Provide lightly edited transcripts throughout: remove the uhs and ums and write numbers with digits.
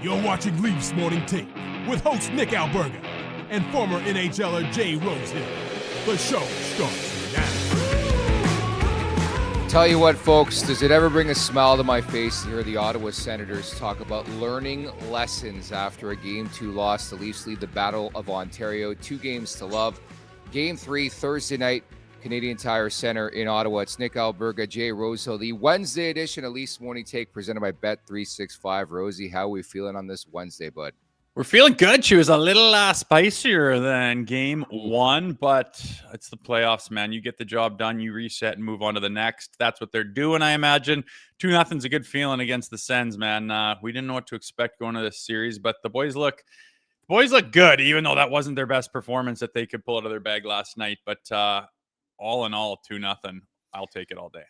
You're watching Leafs Morning Take with host Nick Alberga and former NHLer Jay Rosehill. The show starts now. Tell you what, folks, does it ever bring a smile to my face to hear the Ottawa Senators talk about learning lessons after a Game 2 loss? The Leafs lead the Battle of Ontario 2-0. Game 3, Thursday night, Canadian Tire Center in Ottawa. It's Nick Alberga, Jay Rosehill, the Wednesday edition of Leafs Morning Take presented by Bet365. Rosie, how are we feeling on this Wednesday, bud? We're feeling good. She was a little spicier than game one, but it's the playoffs, man. You get the job done, you reset and move on to the next. That's what they're doing, I imagine. 2-0's a good feeling against the Sens, man. We didn't know what to expect going to this series, but the boys look good, even though that wasn't their best performance that they could pull out of their bag last night. But all in all, 2-0. I'll take it all day.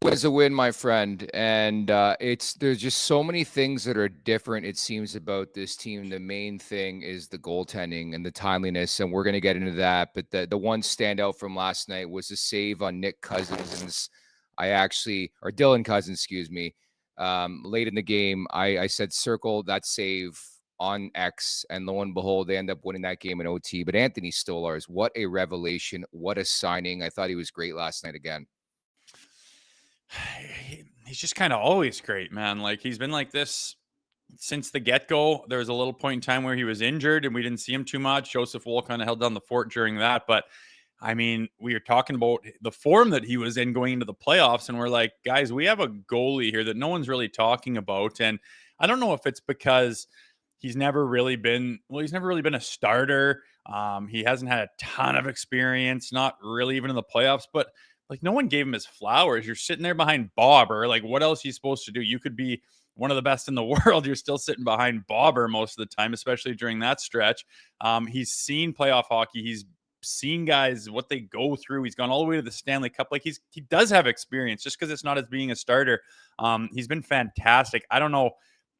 Always a win, my friend. And there's just so many things that are different, it seems, about this team. The main thing is the goaltending and the timeliness, and we're going to get into that. But the one standout from last night was the save on Nick Cousins. Or Dylan Cousins, excuse me. Late in the game, I said circle that save on X, and lo and behold, they end up winning that game in OT. But Anthony Stolarz, what a revelation. What a signing. I thought he was great last night again. He's just kind of always great, man. Like, he's been like this since the get-go. There was a little point in time where he was injured and we didn't see him too much. Joseph Woll kind of held down the fort during that. But I mean, we were talking about the form that he was in going into the playoffs, and we're like, guys, we have a goalie here that no one's really talking about. And I don't know if it's because he's never really been a starter. He hasn't had a ton of experience, not really even in the playoffs, but like, no one gave him his flowers. You're sitting there behind Bobber. Like, what else are you supposed to do? You could be one of the best in the world. You're still sitting behind Bobber most of the time, especially during that stretch. He's seen playoff hockey. He's seen guys, what they go through. He's gone all the way to the Stanley Cup. Like, he does have experience, just because it's not as being a starter. He's been fantastic. I don't know.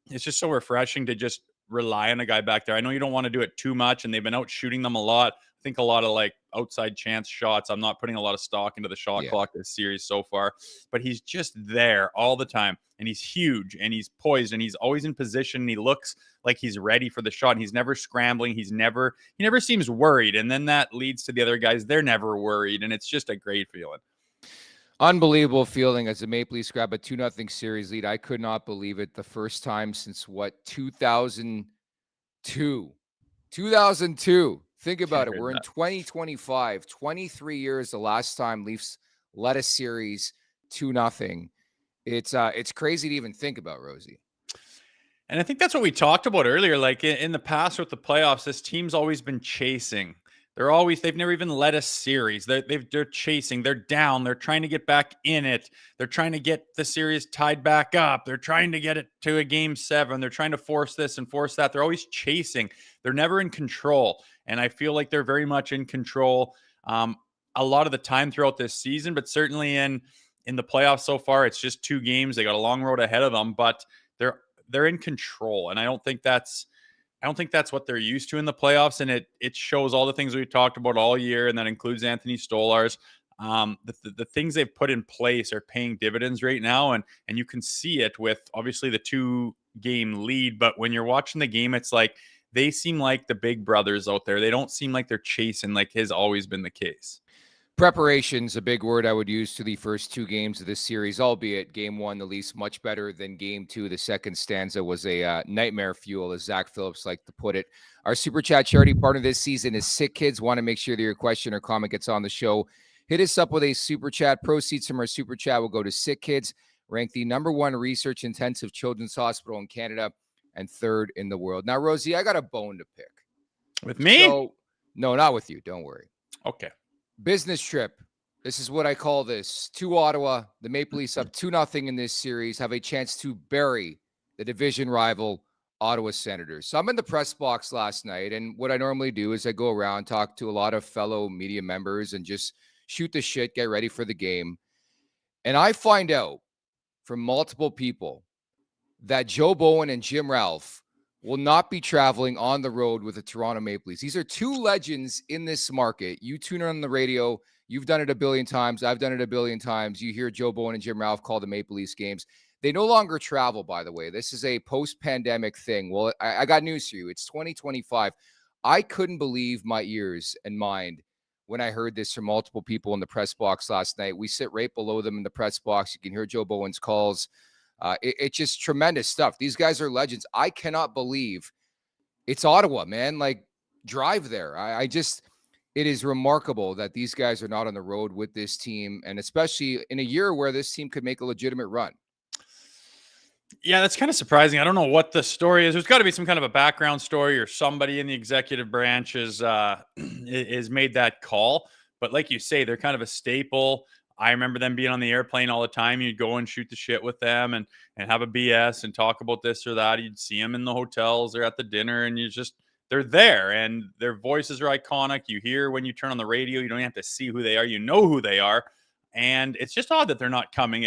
It's just so refreshing to just rely on a guy back there. I know you don't want to do it too much, and they've been out shooting them a lot. I think a lot of like outside chance shots. I'm not putting a lot of stock into the shot clock this series so far, but he's just there all the time, and he's huge, and he's poised, and he's always in position. And he looks like he's ready for the shot. And he's never scrambling. He never seems worried. And then that leads to the other guys. They're never worried, and it's just a great feeling. Unbelievable feeling as the Maple Leafs grab a 2-0 series lead. I could not believe it. The first time since 2002. 2002. Think about it. We're in 2025, 23 years the last time Leafs led a series 2-0. It's crazy to even think about, Rosie. And I think that's what we talked about earlier. Like, in the past with the playoffs, this team's always been chasing. They've never even led a series. They're chasing. They're down. They're trying to get back in it. They're trying to get the series tied back up. They're trying to get it to a game 7. They're trying to force this and force that. They're always chasing. They're never in control. And I feel like they're very much in control a lot of the time throughout this season, but certainly in the playoffs so far, it's just 2 games. They got a long road ahead of them, but they're in control. And I don't think that's what they're used to in the playoffs. And it shows all the things we've talked about all year, and that includes Anthony Stolarz. The things they've put in place are paying dividends right now, and you can see it with obviously the 2-game lead. But when you're watching the game, it's like they seem like the big brothers out there. They don't seem like they're chasing like has always been the case. Preparation's a big word I would use to the first 2 games of this series, albeit game 1, the Leafs much better than game 2. The second stanza was a nightmare fuel, as Zach Phillips liked to put it. Our Super Chat charity partner this season is Sick Kids. Want to make sure that your question or comment gets on the show. Hit us up with a Super Chat. Proceeds from our Super Chat will go to Sick Kids, ranked the #1 research-intensive children's hospital in Canada and 3rd in the world. Now, Rosie, I got a bone to pick. With me? No, not with you. Don't worry. Okay. Business trip. This is what I call this. To Ottawa, the Maple Leafs up 2-0 in this series, have a chance to bury the division rival Ottawa Senators. So I'm in the press box last night, and what I normally do is I go around, talk to a lot of fellow media members, and just shoot the shit, get ready for the game. And I find out from multiple people that Joe Bowen and Jim Ralph will not be traveling on the road with the Toronto Maple Leafs. These are 2 legends in this market. You tune in on the radio. You've done it a billion times. I've done it a billion times. You hear Joe Bowen and Jim Ralph call the Maple Leafs games. They no longer travel, by the way. This is a post-pandemic thing. Well, I got news for you. It's 2025. I couldn't believe my ears and mind when I heard this from multiple people in the press box last night. We sit right below them in the press box. You can hear Joe Bowen's calls. It's just tremendous stuff. These guys are legends. I cannot believe it's Ottawa, man. Like, drive there. It is remarkable that these guys are not on the road with this team, and especially in a year where this team could make a legitimate run. Yeah, that's kind of surprising. I don't know what the story is. There's got to be some kind of a background story, or somebody in the executive branch is made that call. But like you say, they're kind of a staple. I remember them being on the airplane all the time. You'd go and shoot the shit with them and have a BS and talk about this or that. You'd see them in the hotels or at the dinner, and they're there, and their voices are iconic. You hear when you turn on the radio, you don't have to see who they are. You know who they are. And it's just odd that they're not coming.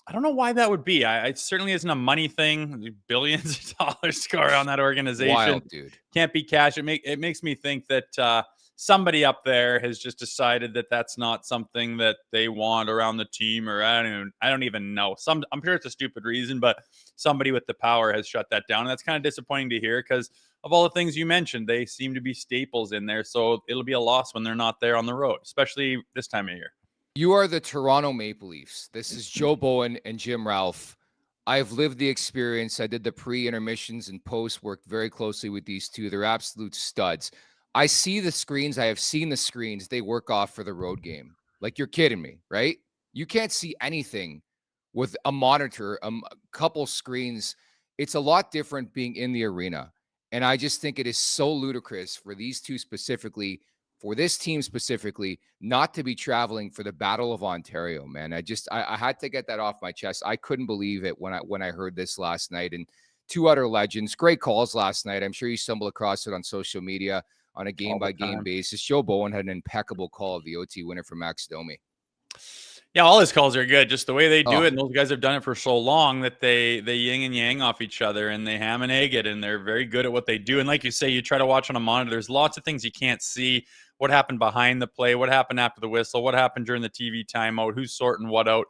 I don't know why that would be. It certainly isn't a money thing. Billions of dollars to go around that organization. Wild, dude. Can't be cash. It makes me think that somebody up there has just decided that that's not something that they want around the team, or I don't even know. I'm sure it's a stupid reason, but somebody with the power has shut that down. And that's kind of disappointing to hear, because of all the things you mentioned, they seem to be staples in there. So it'll be a loss when they're not there on the road, especially this time of year. You are the Toronto Maple Leafs. This is Joe Bowen and Jim Ralph. I've lived the experience. I did the pre-intermissions and post, worked very closely with these two. They're absolute studs. I see the screens. I have seen the screens they work off for the road game. Like, you're kidding me, right? You can't see anything with a monitor, a couple screens. It's a lot different being in the arena. And I just think it is so ludicrous for these two specifically, for this team specifically, not to be traveling for the Battle of Ontario, man. I had to get that off my chest. I couldn't believe it when I heard this last night. And two utter legends, great calls last night. I'm sure you stumbled across it on social media on a game-by-game basis. Joe Bowen had an impeccable call of the OT winner for Max Domi. Yeah, all his calls are good. Just the way they do it, and those guys have done it for so long that they yin and yang off each other, and they ham and egg it, and they're very good at what they do. And like you say, you try to watch on a monitor, there's lots of things you can't see. What happened behind the play? What happened after the whistle? What happened during the TV timeout? Who's sorting what out?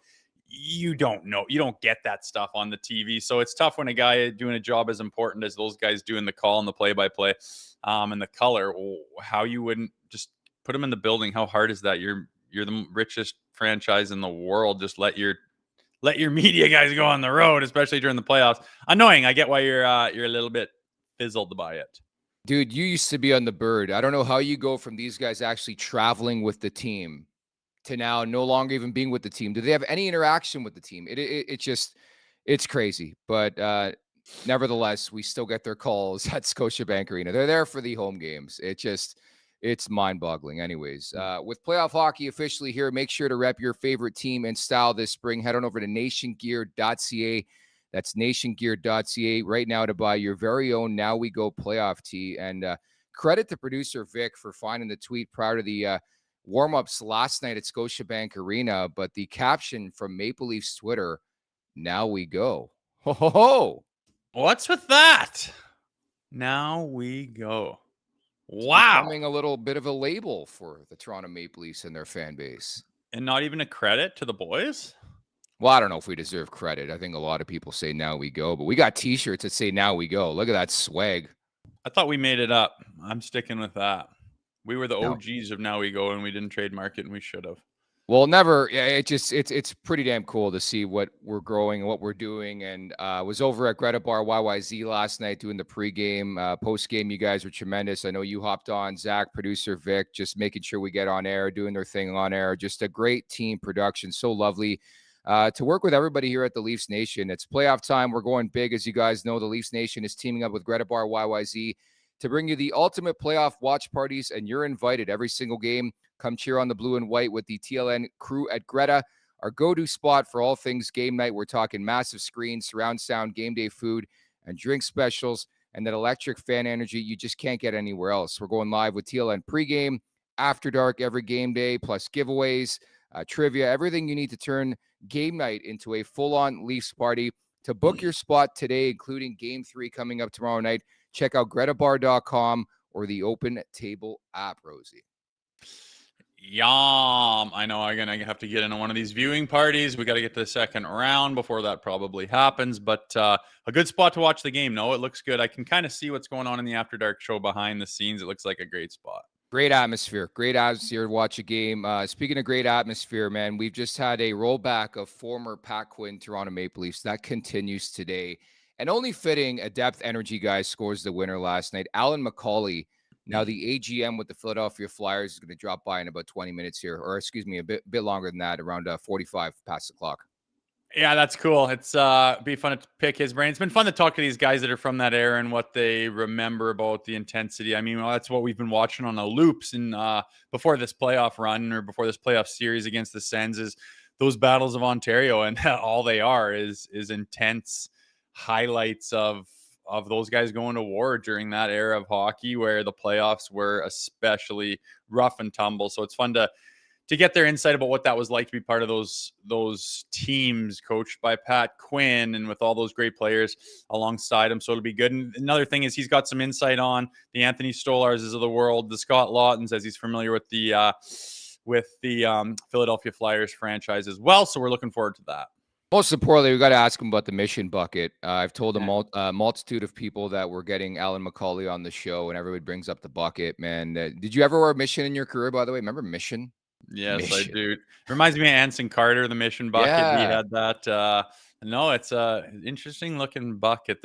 You don't know. You don't get that stuff on the TV. So it's tough when a guy doing a job as important as those guys doing the call and the play-by-play and the color, how you wouldn't just put them in the building. How hard is that? You're the richest franchise in the world. Just let your media guys go on the road, especially during the playoffs. Annoying. I get why you're a little bit fizzled by it. Dude, you used to be on the Bird. I don't know how you go from these guys actually traveling with the team to now no longer even being with the team. Do they have any interaction with the team? It's crazy. But nevertheless, we still get their calls at Scotiabank Arena. They're there for the home games. It's mind-boggling. Anyways, with playoff hockey officially here, make sure to rep your favorite team and style this spring. Head on over to nationgear.ca. That's nationgear.ca right now to buy your very own Now We Go playoff tee. And credit to producer Vic for finding the tweet prior to the warm-ups last night at Scotiabank Arena. But the caption from Maple Leafs Twitter, "Now we go." Ho, ho, ho. What's with that? Now we go. Wow. Becoming a little bit of a label for the Toronto Maple Leafs and their fan base. And not even a credit to the boys? Well, I don't know if we deserve credit. I think a lot of people say "Now we go," but we got T-shirts that say "Now we go." Look at that swag. I thought we made it up. I'm sticking with that. We were the OGs of Now We Go, and we didn't trademark it, and we should have. Well, never. Yeah, it's pretty damn cool to see what we're growing and what we're doing. And was over at Greta Bar YYZ last night doing the pregame, postgame. You guys were tremendous. I know you hopped on. Zach, producer Vic, just making sure we get on air, doing their thing on air. Just a great team production. So lovely. To work with everybody here at the Leafs Nation. It's playoff time. We're going big. As you guys know, the Leafs Nation is teaming up with Greta Bar YYZ to bring you the ultimate playoff watch parties, and you're invited every single game. Come cheer on the blue and white with the TLN crew at Greta, our go-to spot for all things game night. We're talking massive screens, surround sound, game day food, and drink specials, and that electric fan energy you just can't get anywhere else. We're going live with TLN pregame, after dark every game day, plus giveaways, trivia, everything you need to turn game night into a full-on Leafs party. To book your spot today, including Game 3 coming up tomorrow night, check out gretabar.com or the Open Table app, Rosie. Yum. I know I'm going to have to get into one of these viewing parties. We got to get to the second round before that probably happens. But a good spot to watch the game. No, it looks good. I can kind of see what's going on in the After Dark show behind the scenes. It looks like a great spot. Great atmosphere. Great atmosphere to watch a game. Speaking of great atmosphere, man, we've just had a rollback of former Pat Quinn Toronto Maple Leafs. That continues today. And only fitting, a depth energy guy scores the winner last night. Alan McCauley, now the AGM with the Philadelphia Flyers, is going to drop by in about 20 minutes here. Or excuse me, a bit longer than that, around 45 past the clock. Yeah, that's cool. It's be fun to pick his brain. It's been fun to talk to these guys that are from that era and what they remember about the intensity. I mean, well, that's what we've been watching on the loops and before this playoff run or before this playoff series against the Sens is those battles of Ontario, and all they are is intense highlights of those guys going to war during that era of hockey where the playoffs were especially rough and tumble. So it's fun to get their insight about what that was like to be part of those teams coached by Pat Quinn and with all those great players alongside him. So it'll be good. And another thing is he's got some insight on the Anthony Stolarses of the world, the Scott Laughtons, as he's familiar with the Philadelphia Flyers franchise as well. So we're looking forward to that. Most importantly, we got to ask him about the mission bucket. I've told a multitude of people that we're getting Alan McCauley on the show, and everybody brings up the bucket, man. Did you ever wear a mission in your career, by the way? Remember mission? Yes, Mission. I do. Reminds me of Anson Carter, the mission bucket. Yeah. He had that. No, it's a interesting looking bucket.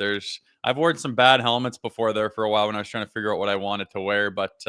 I've worn some bad helmets before there for a while when I was trying to figure out what I wanted to wear, but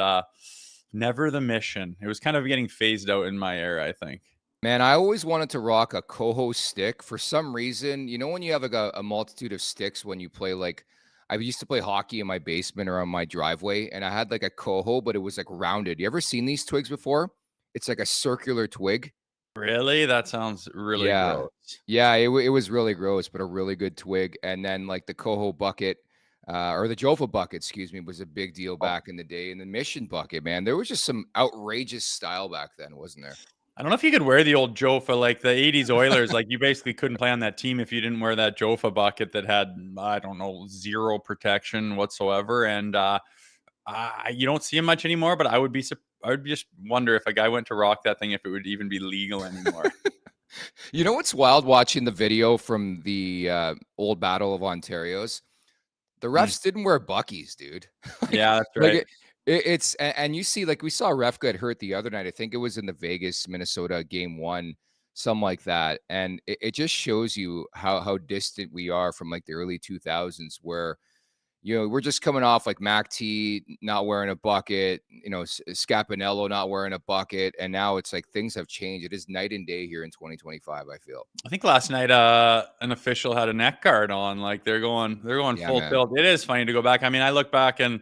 never the mission. It was kind of getting phased out in my era, I think. Man, I always wanted to rock a Coho stick for some reason. You know, when you have like a multitude of sticks when you play, like I used to play hockey in my basement or on my driveway, and I had like a Coho, but it was like rounded. You ever seen these twigs before? It's like a circular twig. Really? That sounds really gross. Yeah, it was really gross, but a really good twig. And then like the Coho bucket, or the Jofa bucket, excuse me, was a big deal back in the day. And the mission bucket, man, there was just some outrageous style back then, wasn't there? I don't know if you could wear the old Jofa, like the 80s Oilers. Like you basically couldn't play on that team if you didn't wear that Jofa bucket that had, I don't know, zero protection whatsoever. And you don't see him much anymore, but I would just wonder if a guy went to rock that thing, if it would even be legal anymore. You know what's wild watching the video from the old Battle of Ontario's? The refs didn't wear buckies, dude. Yeah, that's right. Like it's and you see, like we saw a ref get hurt the other night. I think it was in the Vegas, Minnesota game 1, something like that. And it just shows you how distant we are from like the early 2000s where, you know, we're just coming off like Mac T not wearing a bucket, you know, Scapinello not wearing a bucket. And now it's like things have changed. It is night and day here in 2025, I feel. I think last night an official had a neck guard on. Like they're going full tilt. It is funny to go back. I mean, I look back and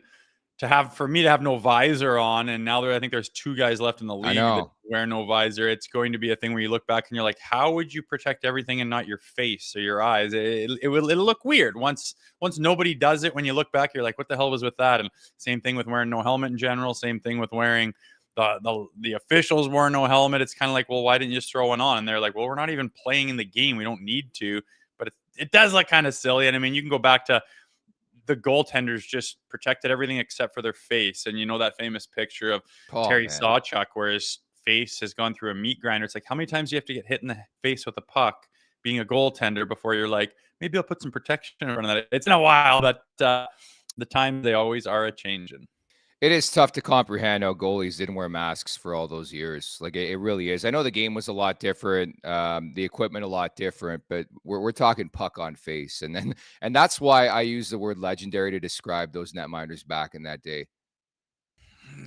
for me to have no visor on, and now I think there's 2 guys left in the league that wear no visor. It's going to be a thing where you look back and you're like, how would you protect everything and not your face or your eyes? It'll look weird once nobody does it. When you look back, you're like, what the hell was with that? And same thing with wearing no helmet in general. Same thing with wearing the officials wear no helmet. It's kind of like, well, why didn't you just throw one on? And they're like, well, we're not even playing in the game. We don't need to. But it does look kind of silly. And I mean, you can go back to the goaltenders just protected everything except for their face. And you know that famous picture of Terry Sawchuk where his face has gone through a meat grinder. It's like, how many times do you have to get hit in the face with a puck being a goaltender before you're like, maybe I'll put some protection in front of that. It's been a while, but the time they always are a-changing. It is tough to comprehend how goalies didn't wear masks for all those years. Like it really is. I know the game was a lot different, the equipment a lot different, but we're talking puck on face, and that's why I use the word legendary to describe those netminders back in that day.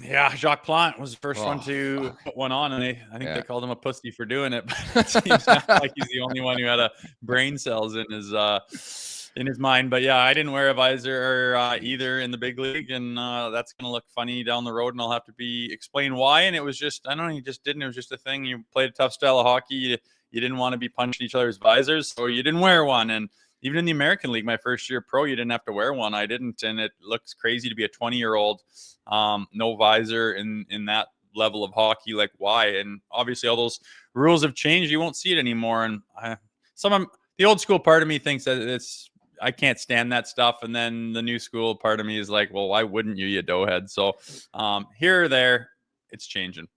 Yeah, Jacques Plante was the first one to put one on, and I think they called him a pussy for doing it. But it seems like he's the only one who had a brain cells in his mind. But yeah, I didn't wear a visor either in the big league, and that's gonna look funny down the road, and I'll have to explain why. And it was just, I don't know, you just didn't. It was just a thing. You played a tough style of hockey. You didn't want to be punching each other's visors, so you didn't wear one. And even in the American League, my first year pro, you didn't have to wear one. I didn't, and it looks crazy to be a 20-year-old, no visor in that level of hockey. Like, why? And obviously, all those rules have changed. You won't see it anymore. And the old school part of me thinks that I can't stand that stuff. And then the new school part of me is like, well, why wouldn't you doughhead? So here or there, it's changing.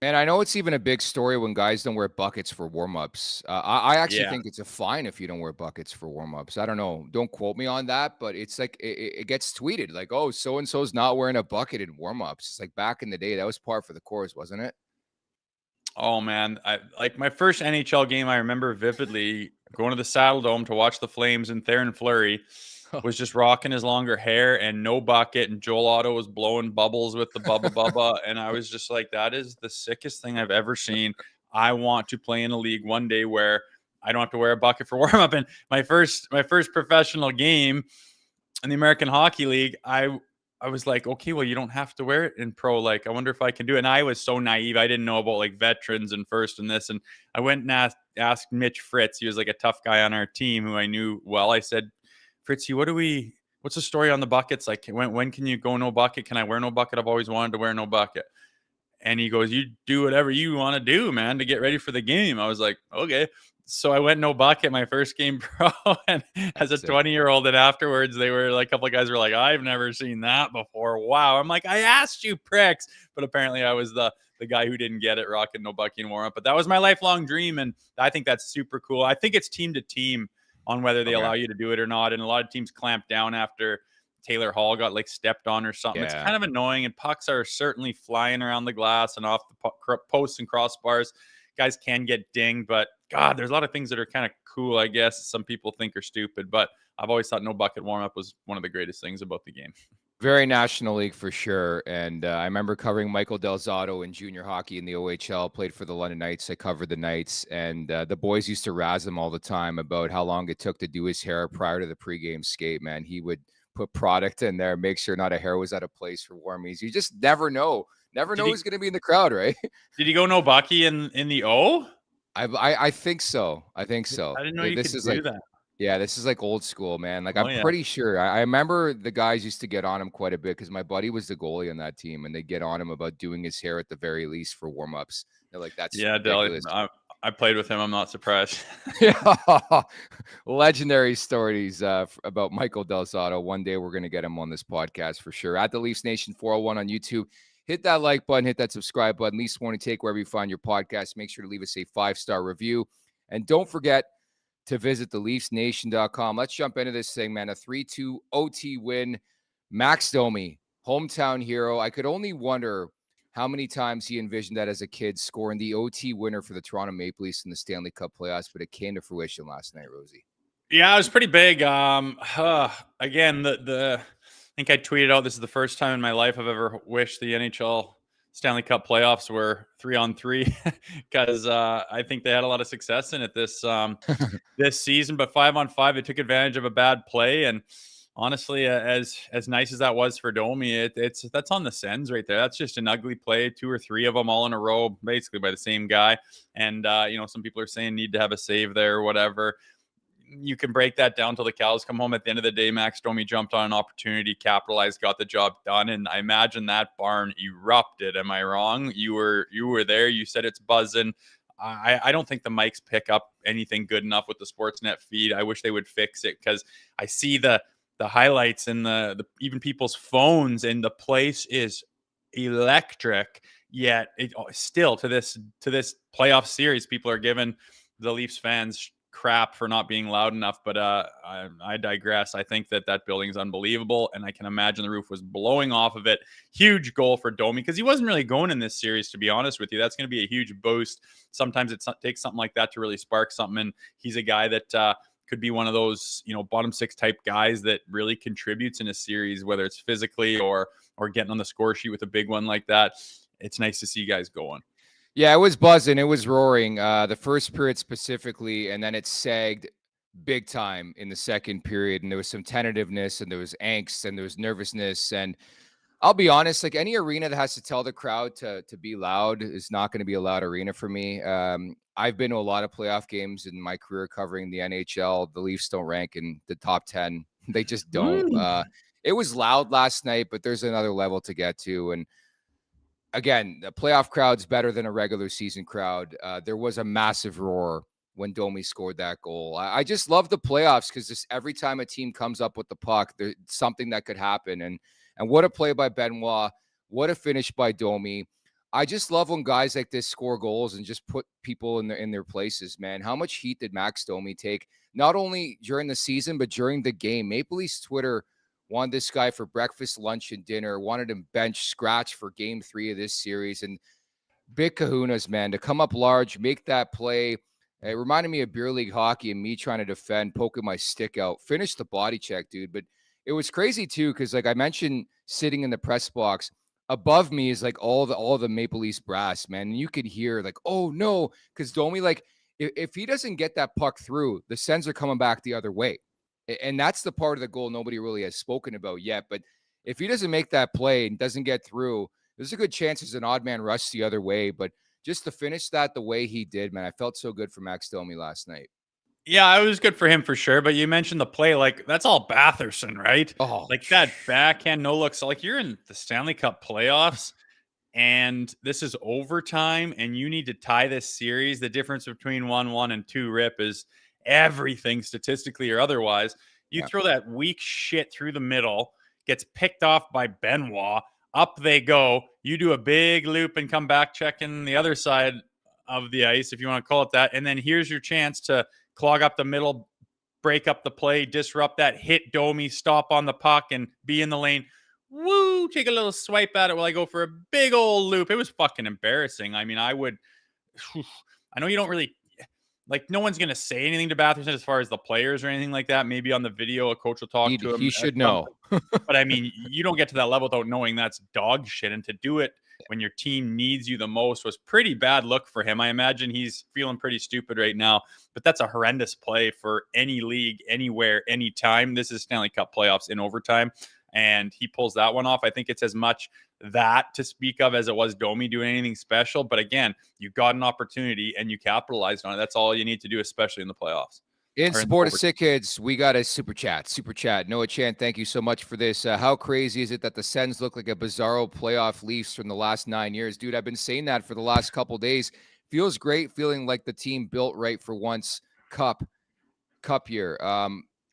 And I know it's even a big story when guys don't wear buckets for warm-ups. I actually Yeah. think it's a fine if you don't wear buckets for warm-ups. I don't know. Don't quote me on that, but it's like it gets tweeted like, "Oh, so and so's not wearing a bucket in warm-ups." It's like back in the day, that was par for the course, wasn't it? Oh man, I like my first NHL game. I remember vividly going to the Saddle Dome to watch the Flames, and Theron Fleury was just rocking his longer hair and no bucket, and Joel Otto was blowing bubbles with the Bubba Bubba, and I was just like, that is the sickest thing I've ever seen. I want to play in a league one day where I don't have to wear a bucket for warm up. And my first professional game in the American Hockey League, I was like, okay, well, you don't have to wear it in pro. Like, I wonder if I can do it. And I was so naive. I didn't know about like veterans and first and this. And I went and asked Mitch Fritz. He was like a tough guy on our team who I knew well. I said, Fritzy, what's the story on the buckets? Like, when can you go no bucket? Can I wear no bucket? I've always wanted to wear no bucket. And he goes, you do whatever you want to do, man, to get ready for the game. I was like, okay. So I went no bucket my first game pro, and as a That's it. 20-year-old, and afterwards they were like, a couple of guys were like, I've never seen that before. Wow. I'm like, I asked you, pricks. But apparently I was the guy who didn't get it, rocking no bucket and warm up. But that was my lifelong dream, and I think that's super cool. I think it's team to team on whether they allow you to do it or not. And a lot of teams clamp down after Taylor Hall got like stepped on or something. It's Yeah. kind of annoying, and pucks are certainly flying around the glass and off the posts and crossbars. Guys can get dinged, but God, there's a lot of things that are kind of cool, I guess. Some people think are stupid, but I've always thought no bucket warm up was one of the greatest things about the game. Very National League for sure. And I remember covering Michael Del Zotto in junior hockey in the OHL, played for the London Knights. I covered the Knights, and the boys used to razz him all the time about how long it took to do his hair prior to the pregame skate, man. He would put product in there, make sure not a hair was out of place for warmies. You just never know. Never know who's going to be in the crowd, right? Did he go no Bucky in the O? I think so. I think so. I didn't know you This could is do like, that. yeah, this is like old school, man. Like, Oh, I'm yeah. pretty sure. I remember the guys used to get on him quite a bit because my buddy was the goalie on that team, and they get on him about doing his hair at the very least for warm-ups. They're like, that's Yeah, Deli. ridiculous. I played with him. I'm not surprised. Yeah. Legendary stories about Michael Del Zotto. One day we're going to get him on this podcast for sure. At the Leafs Nation 401 on YouTube. Hit that like button, hit that subscribe button. Leafs Morning Take, wherever you find your podcast. Make sure to leave us a 5-star review. And don't forget to visit theleafsnation.com. Let's jump into this thing, man. A 3-2 OT win. Max Domi, hometown hero. I could only wonder how many times he envisioned that as a kid, scoring the OT winner for the Toronto Maple Leafs in the Stanley Cup playoffs, but it came to fruition last night, Rosie. Yeah, it was pretty big. Again, I think I tweeted out, this is the first time in my life I've ever wished the NHL Stanley Cup playoffs were 3-on-3 because I think they had a lot of success in it this season. But 5-on-5, they took advantage of a bad play, and honestly, as nice as that was for Domi, that's on the Sens right there. That's just an ugly play, 2 or 3 of them all in a row, basically by the same guy. And some people are saying need to have a save there or whatever. You can break that down till the cows come home. At the end of the day, Max Domi jumped on an opportunity, capitalized, got the job done, and I imagine that barn erupted. Am I wrong? You were there. You said it's buzzing. I don't think the mics pick up anything good enough with the Sportsnet feed. I wish they would fix it because I see the highlights and the even people's phones, and the place is electric. Yet it still to this playoff series, people are giving the Leafs fans crap for not being loud enough, but I digress. I think that building is unbelievable, and I can imagine the roof was blowing off of it. Huge goal for Domi because he wasn't really going in this series, to be honest with you. That's going to be a huge boost. Sometimes it takes something like that to really spark something, and he's a guy that could be one of those bottom 6 type guys that really contributes in a series, whether it's physically or getting on the score sheet with a big one like that. It's nice to see guys going. Yeah, it was buzzing. It was roaring. The first period specifically, and then it sagged big time in the second period. And there was some tentativeness, and there was angst, and there was nervousness. And I'll be honest, like any arena that has to tell the crowd to be loud is not going to be a loud arena for me. I've been to a lot of playoff games in my career covering the NHL. The Leafs don't rank in the top 10. They just don't. It was loud last night, but there's another level to get to. And again, the playoff crowd's better than a regular season crowd. There was a massive roar when Domi scored that goal. I just love the playoffs because every time a team comes up with the puck, there's something that could happen. And what a play by Benoit. What a finish by Domi. I just love when guys like this score goals and just put people in their places, man. How much heat did Max Domi take? Not only during the season, but during the game. Maple Leafs Twitter wanted this guy for breakfast, lunch, and dinner, wanted him bench scratch for game 3 of this series. And big kahunas, man, to come up large, make that play. It reminded me of beer league hockey and me trying to defend, poking my stick out, finish the body check, dude. But it was crazy too, because like I mentioned, sitting in the press box, above me is like all the Maple Leafs brass, man. And you could hear like, oh no, because Domi, like, if he doesn't get that puck through, the Sens are coming back the other way. And that's the part of the goal nobody really has spoken about yet. But if he doesn't make that play and doesn't get through, there's a good chance there's an odd man rush the other way. But just to finish that the way he did, man, I felt so good for Max Domi last night. Yeah, it was good for him for sure. But you mentioned the play, like that's all Batherson, right? Oh, Like that backhand no look. So like you're in the Stanley Cup playoffs and this is overtime and you need to tie this series. The difference between 1-1 and 2 rip is everything statistically or otherwise. You throw that weak shit through the middle, gets picked off by Benoit. Up they go. You do a big loop and come back checking the other side of the ice, if you want to call it that. And then here's your chance to clog up the middle, break up the play, disrupt that, hit Domi, stop on the puck, and be in the lane. Woo! Take a little swipe at it while I go for a big old loop. It was fucking embarrassing. I mean, I know you don't really, like, no one's going to say anything to Batherson as far as the players or anything like that. Maybe on the video, a coach will talk to him. he should know. But I mean, you don't get to that level without knowing that's dog shit. And to do it when your team needs you the most was pretty bad look for him. I imagine he's feeling pretty stupid right now, but that's a horrendous play for any league, anywhere, anytime. This is Stanley Cup playoffs in overtime, and he pulls that one off. I think it's as much that to speak of as it was Domi doing anything special. But again, you got an opportunity and you capitalized on it. That's all you need to do, especially in the playoffs. In support of Sick Kids, we got a super chat. Noah Chan, thank you so much for this. How crazy is it that the Sens look like a bizarro playoff Leafs from the last 9 years? Dude, I've been saying that for the last couple days. Feels great feeling like the team built right for once cup year.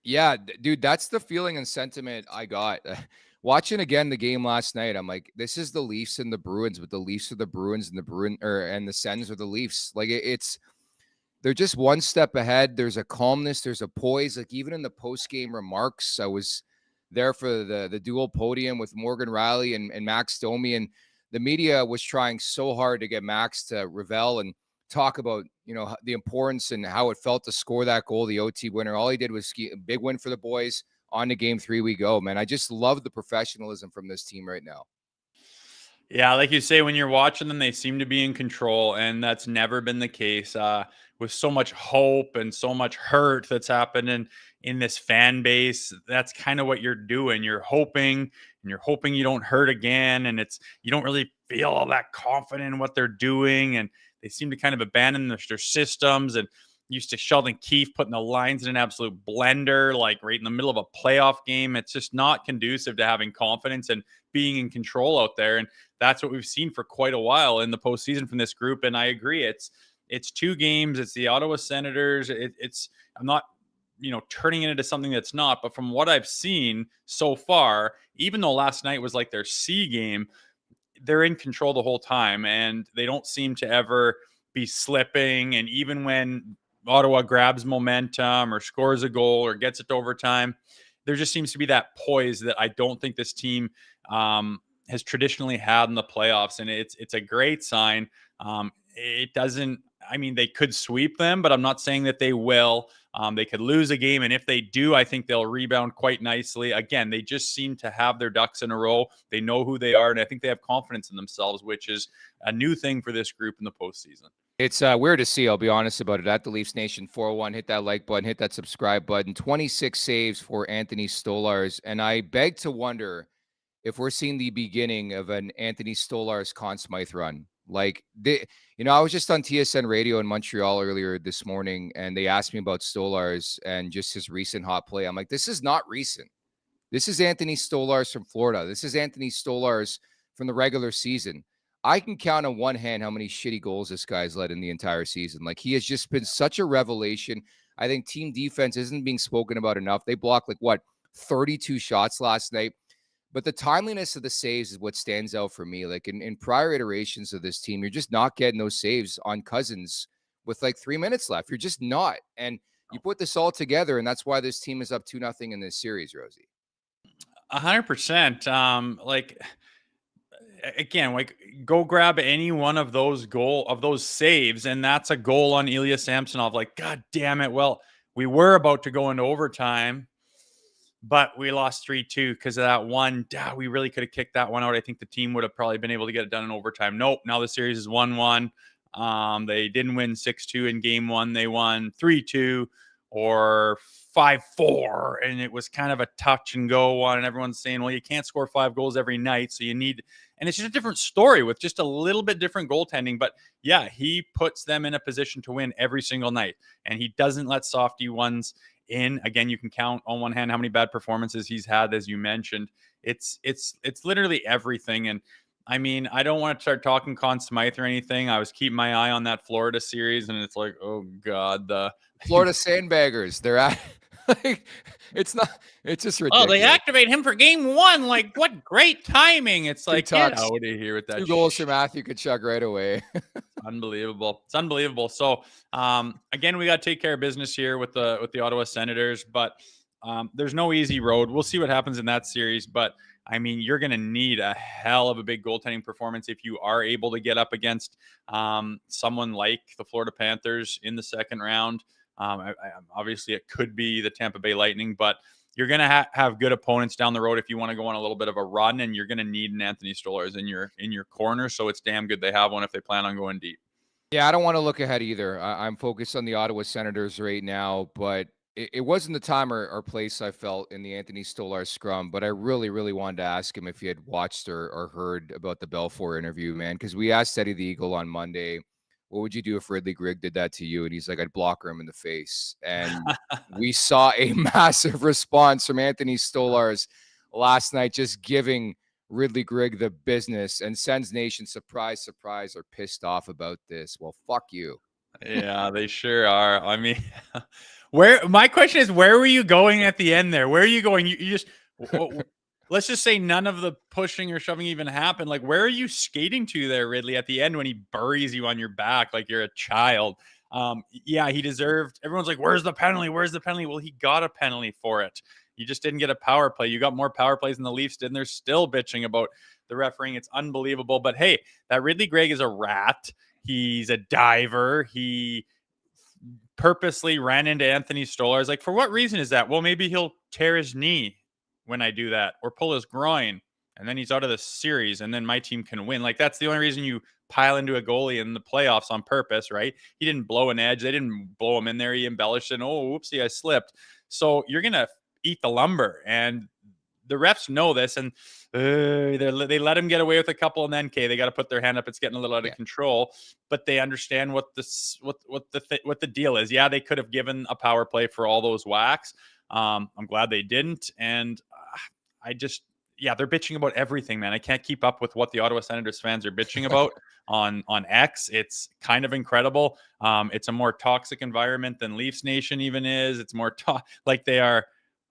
Yeah, dude, that's the feeling and sentiment I got. Watching again the game last night, I'm like, this is the Leafs and the Bruins, but the Leafs are the Bruins and the Sens are the Leafs. Like they're just one step ahead. There's a calmness. There's a poise. Like even in the post-game remarks, I was there for the dual podium with Morgan Riley and Max Domi, and the media was trying so hard to get Max to revel and talk about, the importance and how it felt to score that goal, the OT winner. All he did was a big win for the boys. On to game 3 we go, man. I just love the professionalism from this team right now. Yeah, like you say, when you're watching them, they seem to be in control, and that's never been the case. With so much hope and so much hurt that's happened in this fan base, that's kind of what you're doing. You're hoping you don't hurt again, and you don't really feel all that confident in what they're doing, and they seem to kind of abandon their systems. And used to Sheldon Keefe putting the lines in an absolute blender, like right in the middle of a playoff game. It's just not conducive to having confidence and being in control out there. And that's what we've seen for quite a while in the postseason from this group. And I agree. It's 2 games. It's the Ottawa Senators. I'm not, turning it into something that's not, but from what I've seen so far, even though last night was like their C game, they're in control the whole time and they don't seem to ever be slipping. And even when Ottawa grabs momentum or scores a goal or gets it to overtime, there just seems to be that poise that I don't think this team has traditionally had in the playoffs. And it's a great sign. It doesn't, they could sweep them, but I'm not saying that they will. They could lose a game. And if they do, I think they'll rebound quite nicely. Again, they just seem to have their ducks in a row. They know who they are. And I think they have confidence in themselves, which is a new thing for this group in the postseason. It's weird to see, I'll be honest about it. At the Leafs Nation 401, hit that like button, hit that subscribe button. 26 saves for Anthony Stolarz. And I beg to wonder if we're seeing the beginning of an Anthony Stolarz Conn Smythe run. Like, I was just on TSN radio in Montreal earlier this morning, and they asked me about Stolarz and just his recent hot play. I'm like, this is not recent. This is Anthony Stolarz from Florida. This is Anthony Stolarz from the regular season. I can count on one hand how many shitty goals this guy's led in the entire season. Like, he has just been such a revelation. I think team defense isn't being spoken about enough. They blocked 32 shots last night. But the timeliness of the saves is what stands out for me. Like in prior iterations of this team, you're just not getting those saves on Cousins with like 3 minutes left. You're just not. And you put this all together, and that's why this team is up 2-0 in this series, Rosie. 100%. Like again, like go grab any one of those saves, and that's a goal on Ilya Samsonov. Like, God damn it. Well, we were about to go into overtime, but we lost 3-2 because of that one. We really could have kicked that one out. I think the team would have probably been able to get it done in overtime. Nope. Now the series is 1-1. They didn't win 6-2 in game one. They won 3-2 or 5-4. And it was kind of a touch and go one. And everyone's saying, well, you can't score 5 goals every night. So you need, and it's just a different story with just a little bit different goaltending. But yeah, he puts them in a position to win every single night. And he doesn't let softy ones in. Again, you can count on one hand how many bad performances he's had, as you mentioned. It's literally everything. And I mean, I don't want to start talking Conn Smythe or anything. I was keeping my eye on that Florida series, and it's like, oh God, the Florida Sandbaggers. They're at like it's just ridiculous. Oh, they activate him for game one. Like, what great timing. It's like, get out of here with that. 2 goals for Matthew Tkachuk right away. Unbelievable. It's unbelievable. So again, we got to take care of business here with the Ottawa Senators, but there's no easy road. We'll see what happens in that series, but I mean, you're going to need a hell of a big goaltending performance if you are able to get up against someone like the Florida Panthers in the second round. Obviously, it could be the Tampa Bay Lightning, but you're going to have good opponents down the road if you want to go on a little bit of a run, and you're going to need an Anthony Stolarz in your corner. So it's damn good they have one if they plan on going deep. Yeah, I don't want to look ahead either. I'm focused on the Ottawa Senators right now, but it wasn't the time or place I felt in the Anthony Stolarz scrum, but I really, really wanted to ask him if he had watched or heard about the Belfour interview, man, because we asked Eddie the Eagle on Monday, what would you do if Ridley Grigg did that to you? And he's like, I'd blocker him in the face. And we saw a massive response from Anthony Stolarz last night, just giving Ridley Grigg the business, and Sens Nation, surprise, surprise, are pissed off about this. Well, fuck you. Yeah, they sure are. I mean, my question is, where were you going at the end there? Where are you going? You just, let's just say none of the pushing or shoving even happened. Like, where are you skating to there, Ridley, at the end when he buries you on your back like you're a child? Yeah, he deserved. Everyone's like, where's the penalty? Where's the penalty? Well, he got a penalty for it. You just didn't get a power play. You got more power plays than the Leafs did, and they're still bitching about the refereeing. It's unbelievable. But hey, that Ridley Grigg is a rat. He's a diver. He purposely ran into Anthony Stolarz. Like, for what reason is that? Well, maybe he'll tear his knee when I do that, or pull his groin, and then he's out of the series, and then my team can win. Like, that's the only reason you pile into a goalie in the playoffs on purpose, right? He didn't blow an edge. They didn't blow him in there. He embellished it. Oh, whoopsie, I slipped. So you're going to eat the lumber, and the refs know this, and they let him get away with a couple, and then they got to put their hand up. It's getting a little out of control, but they understand what the deal is. Yeah, they could have given a power play for all those whacks. I'm glad they didn't, and they're bitching about everything, man. I can't keep up with what the Ottawa Senators fans are bitching about on X. It's kind of incredible. It's a more toxic environment than Leafs Nation even is. It's more like they are.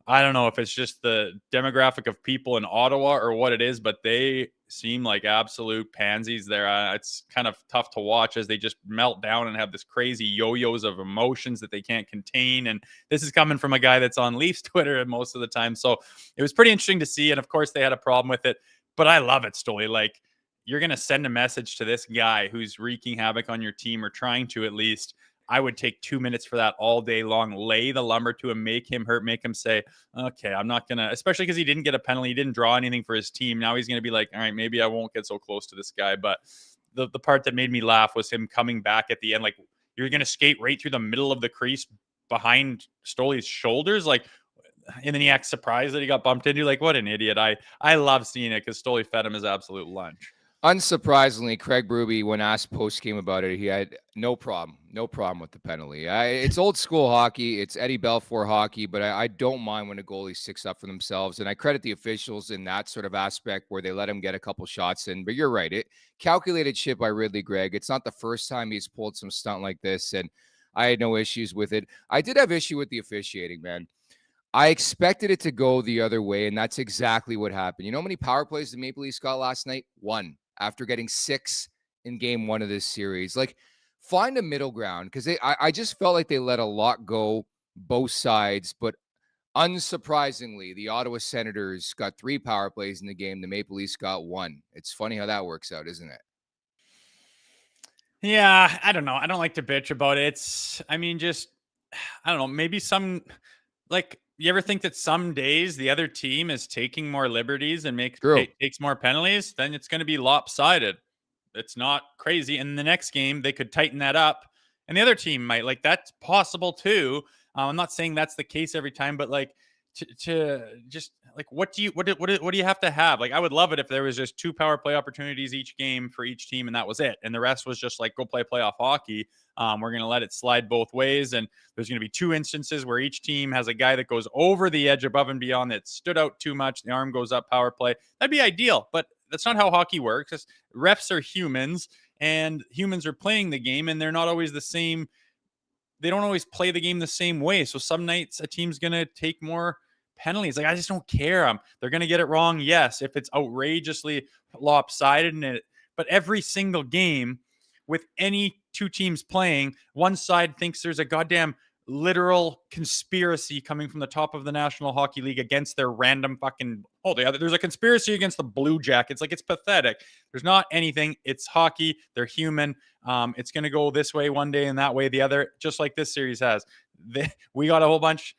I don't know if it's just the demographic of people in Ottawa or what it is, but they seem like absolute pansies there. It's kind of tough to watch as they just melt down and have this crazy yo-yos of emotions that they can't contain. And this is coming from a guy that's on Leafs Twitter most of the time. So it was pretty interesting to see. And of course they had a problem with it, but I love it, Stoley. Like, you're going to send a message to this guy who's wreaking havoc on your team, or trying to at least. I would take 2 minutes for that all day long, lay the lumber to him, make him hurt, make him say, okay, I'm not going to, especially because he didn't get a penalty. He didn't draw anything for his team. Now he's going to be like, all right, maybe I won't get so close to this guy. But the part that made me laugh was him coming back at the end. Like, you're going to skate right through the middle of the crease behind Stoley's shoulders. Like, and then he acts surprised that he got bumped into. Like, what an idiot. I love seeing it because Stoley fed him his absolute lunch. Unsurprisingly, Craig Berube, when asked post-game about it, he had no problem with the penalty. It's old school hockey. It's Eddie Belfour hockey, but I don't mind when a goalie sticks up for themselves. And I credit the officials in that sort of aspect where they let him get a couple shots in. But you're right. It calculated shit by Ridley Grigg. It's not the first time he's pulled some stunt like this, and I had no issues with it. I did have issue with the officiating, man. I expected it to go the other way, and that's exactly what happened. You know how many power plays the Maple Leafs got last night? 1, after getting 6 in game 1 of this series. Like, find a middle ground, because I just felt like they let a lot go, both sides. But unsurprisingly, the Ottawa Senators got 3 power plays in the game. The Maple Leafs got 1. It's funny how that works out, isn't it? Yeah, I don't know. I don't like to bitch about it. I mean, just, I don't know. Maybe like, you ever think that some days the other team is taking more liberties and True. takes more penalties? Then it's going to be lopsided. It's not crazy. And the next game, they could tighten that up, and the other team might. Like, that's possible too. I'm not saying that's the case every time, but like, to just like, what do you have to have? Like, I would love it if there was just 2 power play opportunities each game for each team, and that was it, and the rest was just like, go play playoff hockey. We're going to let it slide both ways, and there's going to be 2 instances where each team has a guy that goes over the edge above and beyond that stood out too much. The arm goes up, power play. That'd be ideal, but that's not how hockey works. Refs are humans, and humans are playing the game, and they're not always the same. They don't always play the game the same way. So some nights a team's going to take more penalties. Like, I just don't care. They're going to get it wrong. Yes, if it's outrageously lopsided, but every single game with any 2 teams playing, one side thinks there's a goddamn literal conspiracy coming from the top of the National Hockey League against their random fucking there's a conspiracy against the Blue Jackets. Like, it's pathetic. There's not anything. It's hockey. They're human. It's going to go this way one day and that way the other, just like this series has. We got a whole bunch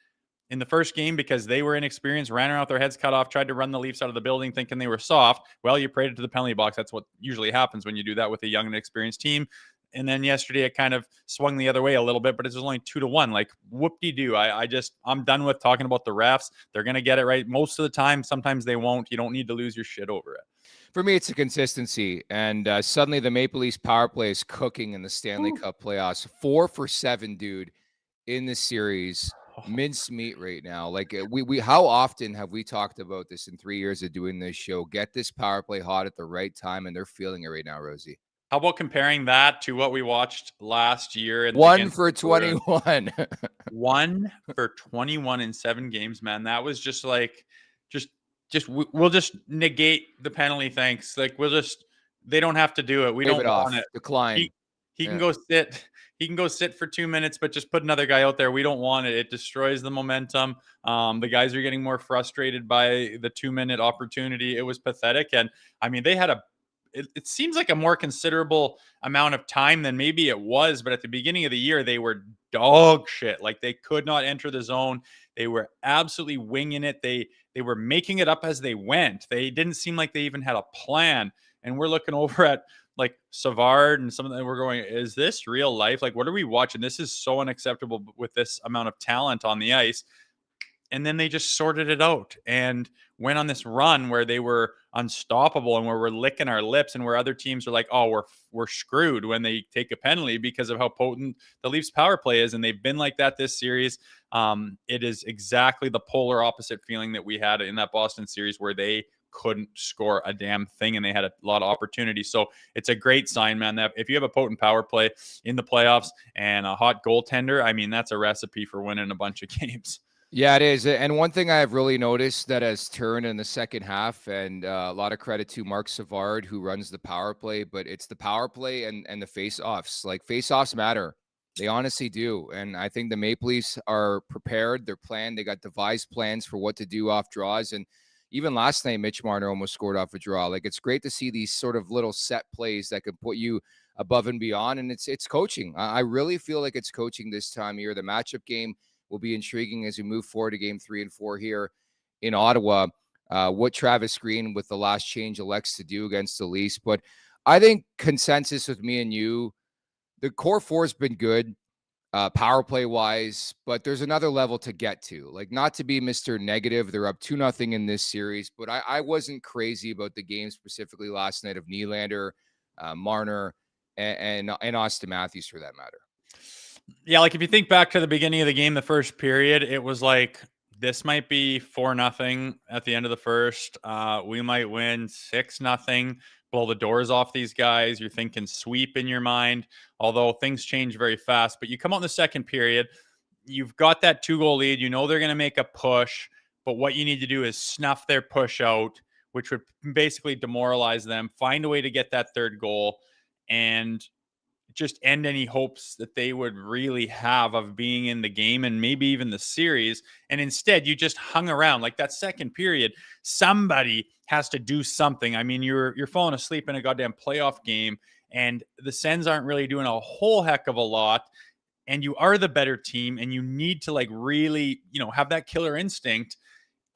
in the first game because they were inexperienced, ran around with their heads cut off, tried to run the Leafs out of the building thinking they were soft. Well, you prayed it to the penalty box. That's what usually happens when you do that with a young and experienced team. And then yesterday it kind of swung the other way a little bit, but it's only 2-1. Like, whoop-de-doo. I'm done with talking about the refs. They're going to get it right most of the time. Sometimes they won't. You don't need to lose your shit over it. For me, it's a consistency. And suddenly the Maple Leafs power play is cooking in the Stanley Cup playoffs. 4 for 7, dude, in the series. Mince meat right now. Like, we how often have we talked about this in 3 years of doing this show? Get this power play hot at the right time, and they're feeling it right now, Rosie. How about comparing that to what we watched last year? 1 for 21. 1 for 21 in 7 games, man. That was just like, we'll just negate the penalty. Thanks. Like, they don't have to do it. We Wave don't it want off. it. Decline. He can go sit. He can go sit for 2 minutes, but just put another guy out there. We don't want it. It destroys the momentum. The guys are getting more frustrated by the 2-minute opportunity. It was pathetic. And I mean, they had it seems like a more considerable amount of time than maybe it was, but at the beginning of the year, they were dog shit. Like, they could not enter the zone. They were absolutely winging it. They were making it up as they went. They didn't seem like they even had a plan. And we're looking over at like Savard and some of them. We're going, is this real life? Like, what are we watching? This is so unacceptable with this amount of talent on the ice. And then they just sorted it out and went on this run where they were unstoppable and where we're licking our lips, and where other teams are like, oh, we're screwed when they take a penalty because of how potent the Leafs power play is. And they've been like that this series. It is exactly the polar opposite feeling that we had in that Boston series where they couldn't score a damn thing and they had a lot of opportunities. So it's a great sign, man, that if you have a potent power play in the playoffs and a hot goaltender, I mean, that's a recipe for winning a bunch of games. Yeah, it is. And one thing I've really noticed that has turned in the second half, and a lot of credit to Mark Savard, who runs the power play, but it's the power play and the face-offs. Like, face-offs matter. They honestly do. And I think the Maple Leafs are prepared. They're planned. They got devised plans for what to do off draws. And even last night, Mitch Marner almost scored off a draw. Like, it's great to see these sort of little set plays that can put you above and beyond. And it's coaching. I really feel like it's coaching this time of year. The matchup game will be intriguing as we move forward to game 3 and 4 here in Ottawa. What Travis Green with the last change elects to do against the Leafs. But I think consensus with me and you, the core 4 has been good, power play wise, but there's another level to get to. Like, not to be Mr. Negative, they're up 2-0 in this series, but I wasn't crazy about the game specifically last night of Nylander, Marner, and Austin Matthews for that matter. Yeah, like if you think back to the beginning of the game, the first period, it was like, this might be 4-0 at the end of the first. We might win 6-0, blow the doors off these guys. You're thinking sweep in your mind, although things change very fast. But you come out in the second period, you've got that 2-goal lead. You know they're going to make a push, but what you need to do is snuff their push out, which would basically demoralize them. Find a way to get that third goal and just end any hopes that they would really have of being in the game and maybe even the series. And instead, you just hung around. Like that second period, somebody has to do something. I mean, you're falling asleep in a goddamn playoff game, and the Sens aren't really doing a whole heck of a lot. And you are the better team, and you need to like really, have that killer instinct.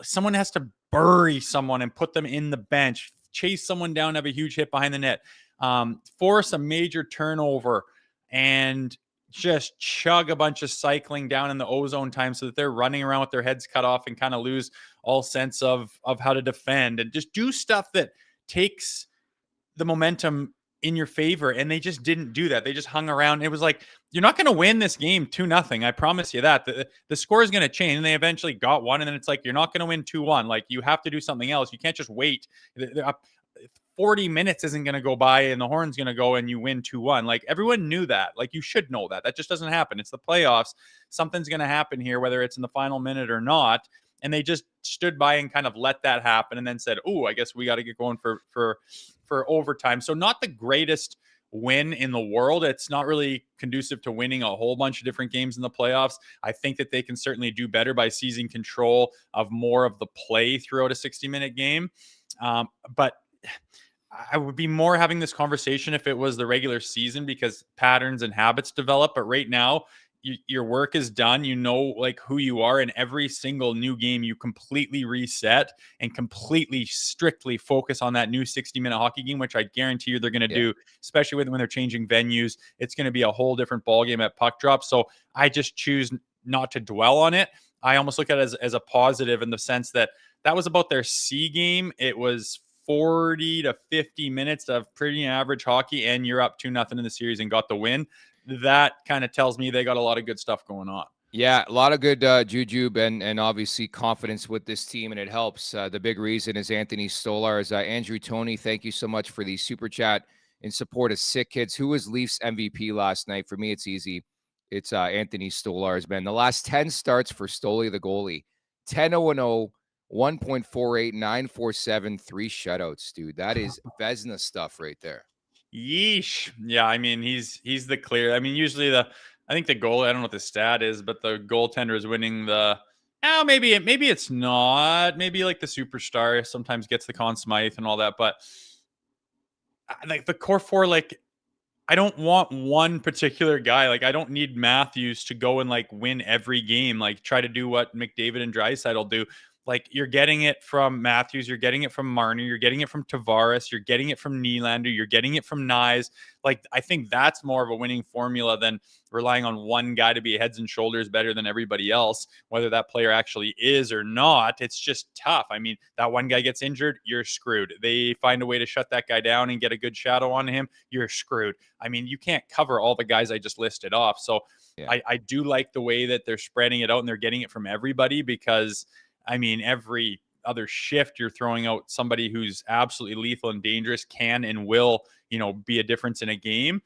Someone has to bury someone and put them in the bench, chase someone down, have a huge hit behind the net, force a major turnover, and just chug a bunch of cycling down in the ozone time so that they're running around with their heads cut off and kind of lose all sense of how to defend, and just do stuff that takes the momentum in your favor. And they just didn't do that. They just hung around. It was like, you're not going to win this game 2-0. I promise you that. The score is going to change. And they eventually got one. And then it's like, you're not going to win 2-1. Like, you have to do something else. You can't just wait. 40 minutes isn't going to go by and the horn's going to go and you win 2-1. Like, everyone knew that. Like, you should know that. That just doesn't happen. It's the playoffs. Something's going to happen here, whether it's in the final minute or not. And they just stood by and kind of let that happen, and then said, "Oh, I guess we got to get going for overtime." So not the greatest win in the world. It's not really conducive to winning a whole bunch of different games in the playoffs. I think that they can certainly do better by seizing control of more of the play throughout a 60-minute game. But I would be more having this conversation if it was the regular season, because patterns and habits develop. But right now, your work is done. You know, like, who you are, and every single new game you completely reset and completely strictly focus on that new 60-minute hockey game, which I guarantee you they're going to do, especially when they're changing venues. It's going to be a whole different ball game at puck drop. So I just choose not to dwell on it. I almost look at it as a positive, in the sense that was about their C game. It was 40 to 50 minutes of pretty average hockey, and you're up 2-0 in the series and got the win. That kind of tells me they got a lot of good stuff going on. Yeah, a lot of good jujube and obviously confidence with this team, and it helps. The big reason is Anthony Stolarz. Andrew Tony, thank you so much for the super chat in support of Sick Kids. Who was Leafs MVP last night? For me, it's easy. It's Anthony Stolarz, man. The last 10 starts for Stoli, the goalie. 10-0-0, 1.48, 9.47, 3 shutouts, dude. That is Vezina stuff right there. Yeesh. Yeah, I mean, he's the clear. I mean, usually I think the goal, I don't know what the stat is, but the goaltender is winning the. Maybe it's not. Maybe like the superstar sometimes gets the Conn Smythe and all that, but like the core four, like, I don't want one particular guy. Like, I don't need Matthews to go and like win every game. Like, try to do what McDavid and Draisaitl do. Like, you're getting it from Matthews, you're getting it from Marner, you're getting it from Tavares, you're getting it from Nylander, you're getting it from Nyes. Like, I think that's more of a winning formula than relying on one guy to be heads and shoulders better than everybody else, whether that player actually is or not. It's just tough. I mean, that one guy gets injured, you're screwed. They find a way to shut that guy down and get a good shadow on him, you're screwed. I mean, you can't cover all the guys I just listed off. So yeah. I do like the way that they're spreading it out and they're getting it from everybody, because I mean, every other shift you're throwing out somebody who's absolutely lethal and dangerous, can and will, be a difference in a game.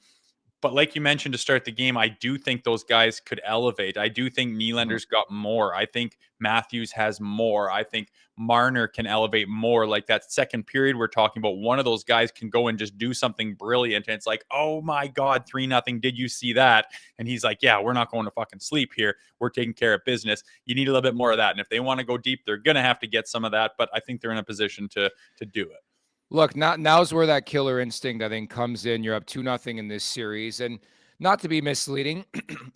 But like you mentioned to start the game, I do think those guys could elevate. I do think Nylander's got more. I think Matthews has more. I think Marner can elevate more. Like that second period we're talking about, one of those guys can go and just do something brilliant. And it's like, oh my God, 3-0. Did you see that? And he's like, yeah, we're not going to fucking sleep here. We're taking care of business. You need a little bit more of that. And if they want to go deep, they're going to have to get some of that. But I think they're in a position to do it. Look, now's where that killer instinct, I think, comes in. You're up 2-0 in this series. And not to be misleading,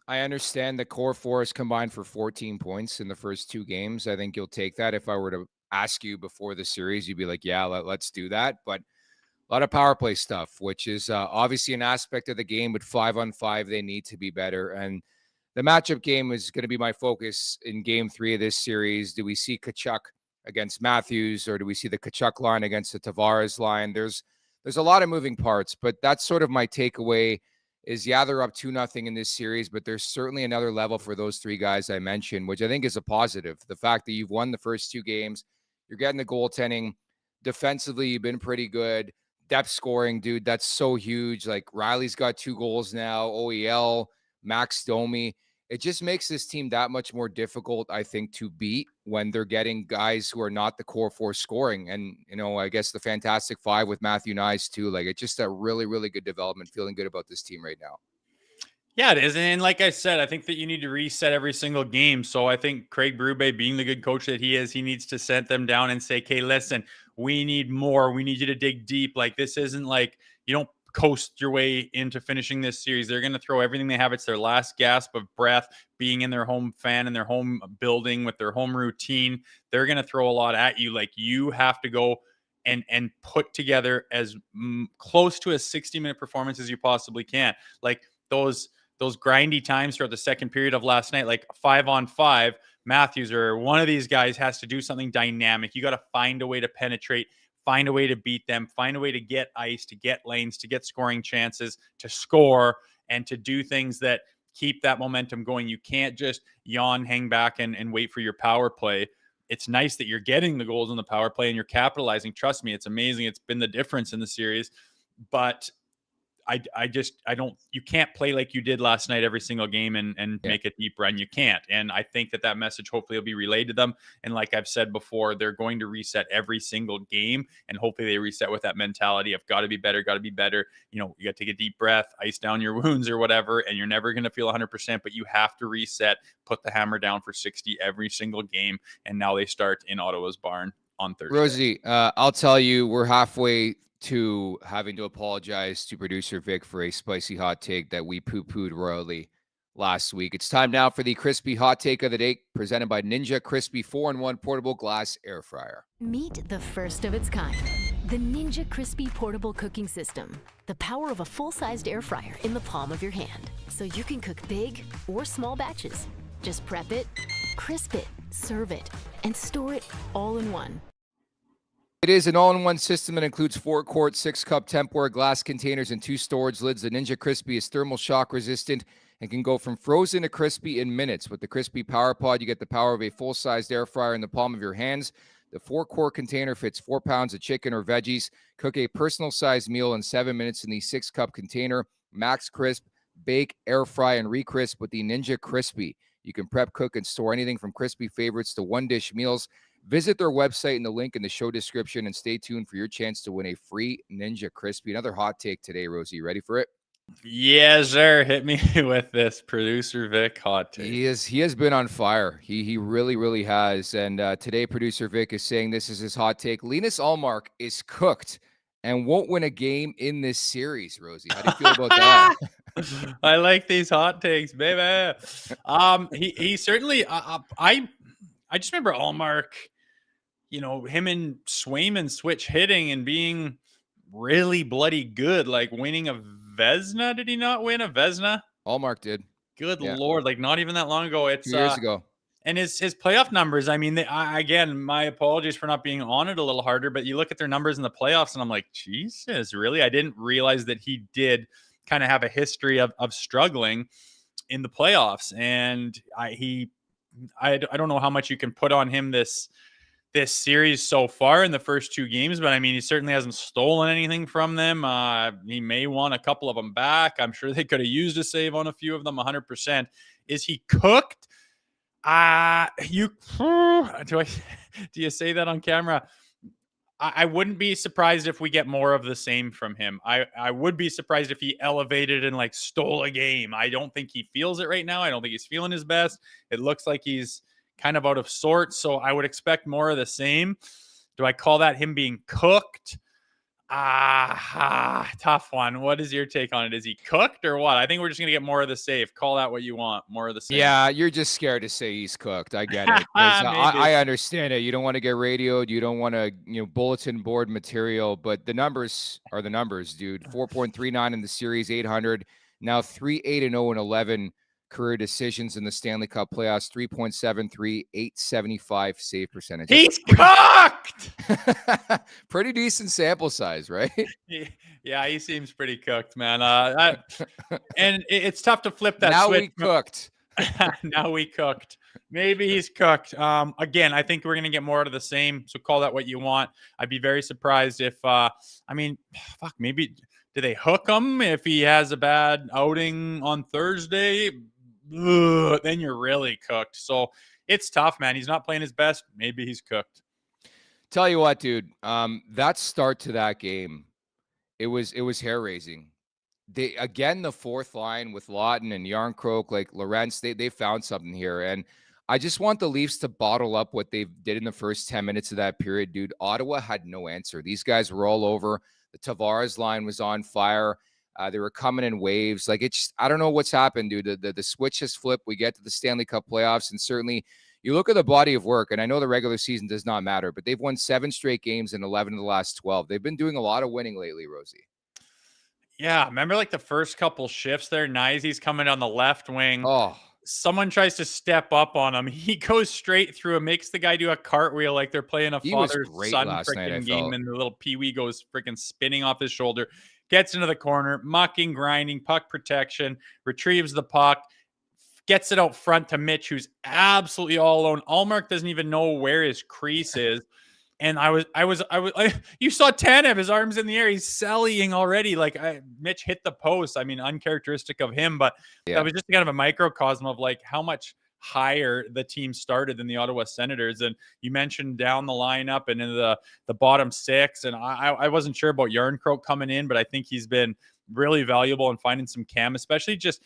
I understand the core four is combined for 14 points in the first 2 games. I think you'll take that. If I were to ask you before the series, you'd be like, yeah, let's do that. But a lot of power play stuff, which is obviously an aspect of the game. But 5-on-5, they need to be better. And the matchup game is going to be my focus in game 3 of this series. Do we see Tkachuk against Matthews, or do we see the Tkachuk line against the Tavares line? There's a lot of moving parts, but that's sort of my takeaway is, yeah, they're up 2-0 in this series, but there's certainly another level for those 3 guys I mentioned, which I think is a positive. The fact that you've won the first 2 games, you're getting the goaltending. Defensively, you've been pretty good. Depth scoring, dude, that's so huge. Like, Riley's got 2 goals now, OEL, Max Domi. it just makes this team that much more difficult, I think, to beat when they're getting guys who are not the core four scoring. And, I guess the Fantastic Five with Matthew Nyes too, like it's just a really, really good development, feeling good about this team right now. Yeah, it is. And like I said, I think that you need to reset every single game. So I think Craig Berube, being the good coach that he is, he needs to set them down and say, okay, listen, we need more. We need you to dig deep. Like, this isn't like you don't coast your way into finishing this series. They're going to throw everything they have. It's their last gasp of breath, being in their home fan and their home building with their home routine. They're going to throw a lot at you. Like, you have to go and put together as close to a 60-minute performance as you possibly can. Like those grindy times throughout the second period of last night, like 5-on-5, Matthews or one of these guys has to do something dynamic. You got to find a way to penetrate, find a way to beat them, find a way to get ice, to get lanes, to get scoring chances, to score, and to do things that keep that momentum going. You can't just yawn, hang back, and wait for your power play. It's nice that you're getting the goals on the power play and you're capitalizing. Trust me, it's amazing. It's been the difference in the series. But you can't play like you did last night every single game and make a deep run. You can't. And I think that message hopefully will be relayed to them. And like I've said before, they're going to reset every single game. And hopefully they reset with that mentality of got to be better. You got to take a deep breath, ice down your wounds or whatever. And you're never going to feel 100%, but you have to reset, put the hammer down for 60 every single game. And now they start in Ottawa's barn on Thursday. Rosie, I'll tell you, we're halfway to having to apologize to producer Vic for a spicy hot take that we poo-pooed royally last week. It's time now for the crispy hot take of the day, presented by Ninja Crispy 4-in-1 portable glass air fryer. Meet the first of its kind, the Ninja Crispy portable cooking system. The power of a full-sized air fryer in the palm of your hand, so you can cook big or small batches. Just prep it, crisp it, serve it, and store it all in one. It is an all-in-one system that includes 4-quart, 6-cup Tupperware glass containers and 2 storage lids. The Ninja Crispy is thermal shock resistant and can go from frozen to crispy in minutes. With the Crispy Power Pod, you get the power of a full-sized air fryer in the palm of your hands. The 4-quart container fits 4 pounds of chicken or veggies. Cook a personal-sized meal in 7 minutes in the 6-cup container. Max crisp, bake, air fry, and re-crisp with the Ninja Crispy. You can prep, cook, and store anything from crispy favorites to one-dish meals. Visit their website in the link in the show description and stay tuned for your chance to win a free Ninja Crispy. Another hot take today, Rosie. You ready for it? Yes, sir. Hit me with this producer Vic hot take. He has been on fire. He really, really has. And today, producer Vic is saying this is his hot take. Linus Ullmark is cooked and won't win a game in this series, Rosie. How do you feel about that? I like these hot takes, baby. He certainly. I just remember Ullmark, him and Swayman switch hitting and being really bloody good, like winning a Vezina. Did he not win a Vezina? Ullmark did. Good Lord, like not even that long ago. It's 2 years ago. And his playoff numbers, I mean, again, my apologies for not being on it a little harder, but you look at their numbers in the playoffs and I'm like, Jesus, really? I didn't realize that he did kind of have a history of struggling in the playoffs. And I don't know how much you can put on him this series so far in the first 2 games, but I mean, he certainly hasn't stolen anything from them. He may want a couple of them back. I'm sure they could have used a save on a few of them 100%. Is he cooked? Do you say that on camera? I wouldn't be surprised if we get more of the same from him. I would be surprised if he elevated and like stole a game. I don't think he feels it right now. I don't think he's feeling his best. It looks like he's kind of out of sorts. So I would expect more of the same. Do I call that him being cooked? Tough one. What is your take on it? Is he cooked or what? I think we're just going to get more of the save. Call that what you want. More of the same. Yeah, you're just scared to say he's cooked. I get it. I understand it. You don't want to get radioed. You don't want to, bulletin board material. But the numbers are the numbers, dude. 4.39 in the series, 800. Now 3-8-0 and 11 career decisions in the Stanley Cup playoffs. 3.73, 875 save percentage. He's cooked. Pretty decent sample size, right? Yeah, he seems pretty cooked, man. And it's tough to flip that now switch. We cooked. Now we cooked. Maybe he's cooked. Again, I think we're going to get more of the same. So call that what you want. I'd be very surprised if, maybe do they hook him if he has a bad outing on Thursday? then you're really cooked. So it's tough, man. He's not playing his best. Maybe he's cooked. Tell you what, dude, that start to that game, it was hair raising. They again, the fourth line with Lawton and Yarncroke, like Lorentz, they found something here. And I just want the Leafs to bottle up what they did in the first 10 minutes of that period, dude. Ottawa had no answer. These guys were all over. The Tavares line was on fire. They were coming in waves. Like, it's, I don't know what's happened, dude. The switch has flipped. We get to the Stanley Cup playoffs, and certainly you look at the body of work, and I know the regular season does not matter, but they've won 7 straight games and 11 of the last 12. They've been doing a lot of winning lately, Rosie. Yeah, remember like the first couple shifts there? Nyzie's coming on the left wing. Oh, Someone tries to step up on him. He goes straight through and makes the guy do a cartwheel like they're playing a he was father-son great last night, I freaking game, felt. and the little Pee-wee goes freaking spinning off his shoulder, gets into the corner, mucking, grinding, puck protection, retrieves the puck, gets it out front to Mitch, who's absolutely all alone. Allmark doesn't even know where his crease is. And you saw Tanev, his arms in the air. He's sallying already. Like, Mitch hit the post. I mean, uncharacteristic of him, but Yeah. that was just kind of a microcosm of like how much higher the team started than the Ottawa Senators. And you mentioned down the lineup and in the bottom 6. And I wasn't sure about Yarncroke coming in, but I think he's been really valuable in finding some chem, especially just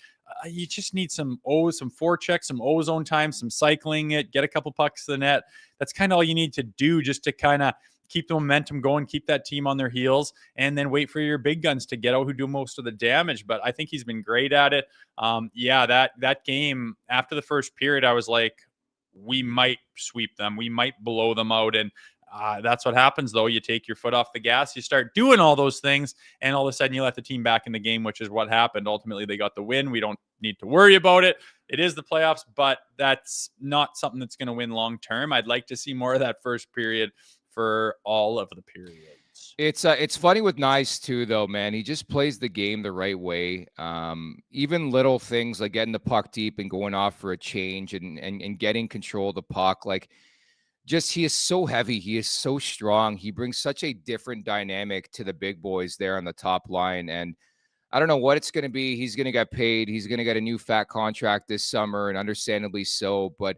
you just need some forechecks, some ozone time, some cycling it, get a couple pucks to the net. That's kind of all you need to do just to kind of keep the momentum going, keep that team on their heels, and then wait for your big guns to get out who do most of the damage. But I think he's been great at it. Yeah, that game after the first period, I was like, we might sweep them. We might blow them out. And that's what happens, though. You take your foot off the gas, you start doing all those things, and all of a sudden you let the team back in the game, which is what happened. Ultimately, they got the win. We don't need to worry about it. It is the playoffs, but that's not something that's going to win long term. I'd like to see more of that first period for all of the periods. It's funny with Nice too, though, man. He just plays the game the right way. Even little things like getting the puck deep and going off for a change and getting control of the puck. Like, just he is so heavy. He is so strong. He brings such a different dynamic to the big boys there on the top line. And I don't know what it's going to be. He's going to get paid. He's going to get a new fat contract this summer, and understandably so. But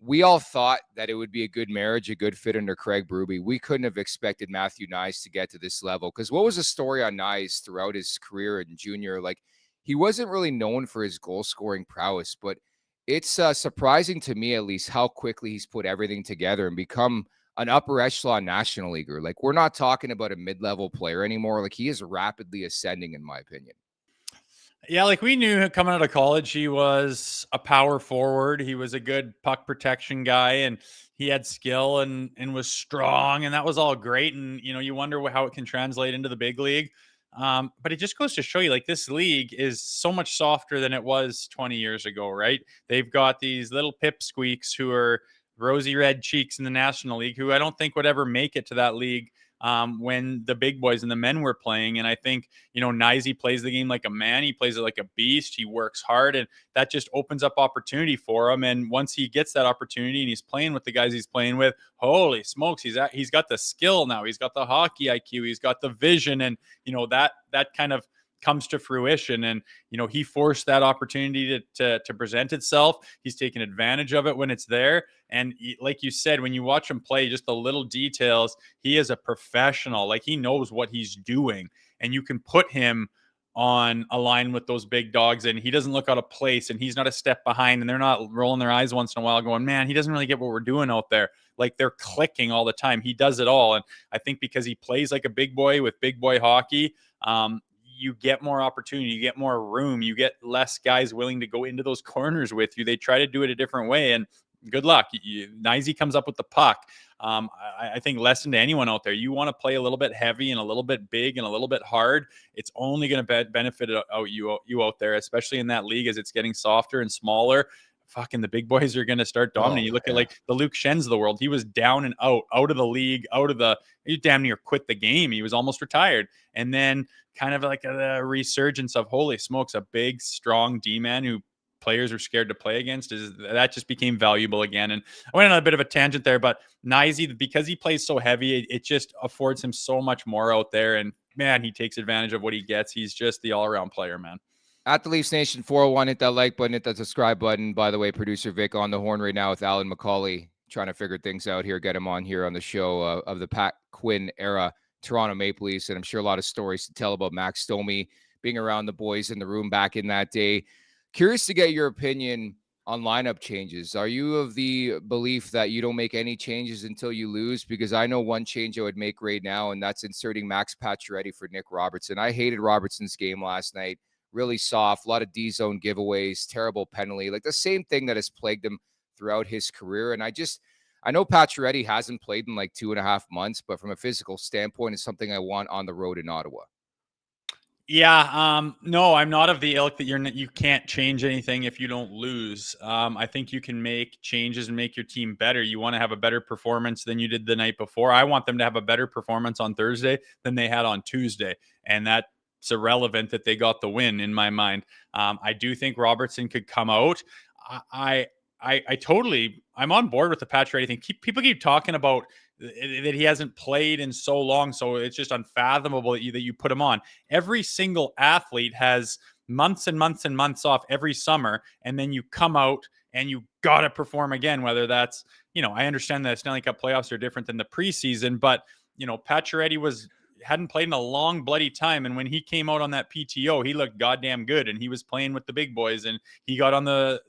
we all thought that it would be a good marriage, a good fit under Craig Berube. We couldn't have expected Matthew Nyes to get to this level, because what was the story on Nyes throughout his career in junior? Like, he wasn't really known for his goal scoring prowess, but it's surprising to me, at least, how quickly he's put everything together and become an upper echelon national leaguer. Like, we're not talking about a mid-level player anymore. Like, he is rapidly ascending, in my opinion. Yeah, like we knew coming out of college, he was a power forward. He was a good puck protection guy, and he had skill and was strong, and that was all great. And you wonder how it can translate into the big league. But it just goes to show you, like, this league is so much softer than it was 20 years ago, right? They've got these little pipsqueaks who are rosy red cheeks in the National League who I don't think would ever make it to that league when the big boys and the men were playing. And I think, Nyzee plays the game like a man. He plays it like a beast. He works hard, and that just opens up opportunity for him. And once he gets that opportunity and he's playing with the guys he's playing with, holy smokes, he's got the skill now. He's got the hockey IQ. He's got the vision. And, that kind of comes to fruition. And, he forced that opportunity to present itself. He's taken advantage of it when it's there. And like you said, when you watch him play, just the little details, he is a professional. Like, he knows what he's doing, and you can put him on a line with those big dogs, and he doesn't look out of place, and he's not a step behind, and they're not rolling their eyes once in a while going, man, he doesn't really get what we're doing out there. Like, they're clicking all the time. He does it all. And I think because he plays like a big boy with big boy hockey, you get more opportunity, you get more room, you get less guys willing to go into those corners with you. They try to do it a different way, and good luck. Nyzee comes up with the puck. I think lesson to anyone out there, you want to play a little bit heavy and a little bit big and a little bit hard. It's only going to benefit you out there, especially in that league as it's getting softer and smaller. Fucking the big boys are going to start dominating. You look at like the Luke Schens of the world. He was down and out of the league, he damn near quit the game. He was almost retired. And then kind of like a resurgence of, holy smokes, a big, strong D-man who players are scared to play against. That just became valuable again. And I went on a bit of a tangent there, but Nyzee, because he plays so heavy, it just affords him so much more out there. And man, he takes advantage of what he gets. He's just the all-around player, man. At the Leafs Nation 401, hit that like button, hit that subscribe button. By the way, producer Vic on the horn right now with Alan McCauley, trying to figure things out here, get him on here on the show of the Pat Quinn era Toronto Maple Leafs. And I'm sure a lot of stories to tell about Max Domi being around the boys in the room back in that day. Curious to get your opinion on lineup changes. Are you of the belief that you don't make any changes until you lose? Because I know one change I would make right now, and that's inserting Max Pacioretty for Nick Robertson. I hated Robertson's game last night. Really soft, a lot of D-zone giveaways, terrible penalty, like the same thing that has plagued him throughout his career. And I know Pacioretty hasn't played in like 2.5 months, but from a physical standpoint, it's something I want on the road in Ottawa. Yeah, no, I'm not of the ilk that you can't change anything if you don't lose. I think you can make changes and make your team better. You want to have a better performance than you did the night before. I want them to have a better performance on Thursday than they had on Tuesday, and that's irrelevant that they got the win in my mind. I do think Robertson could come out. I'm on board with the Pacioretty thing. People keep talking about that he hasn't played in so long, so it's just unfathomable that you put him on. Every single athlete has months and months and months off every summer, and then you come out and you gotta perform again. Whether that's, I understand that Stanley Cup playoffs are different than the preseason, but Pacioretty hadn't played in a long bloody time, and when he came out on that PTO, he looked goddamn good, and he was playing with the big boys, and he got on the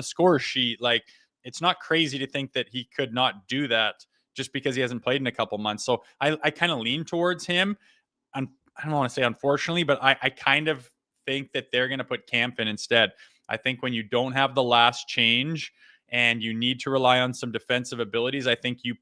score sheet. Like, it's not crazy to think that he could not do that just because he hasn't played in a couple months. So I kind of lean towards him. I don't want to say unfortunately, but I kind of think that they're going to put Kampf in instead. I think when you don't have the last change and you need to rely on some defensive abilities, I think you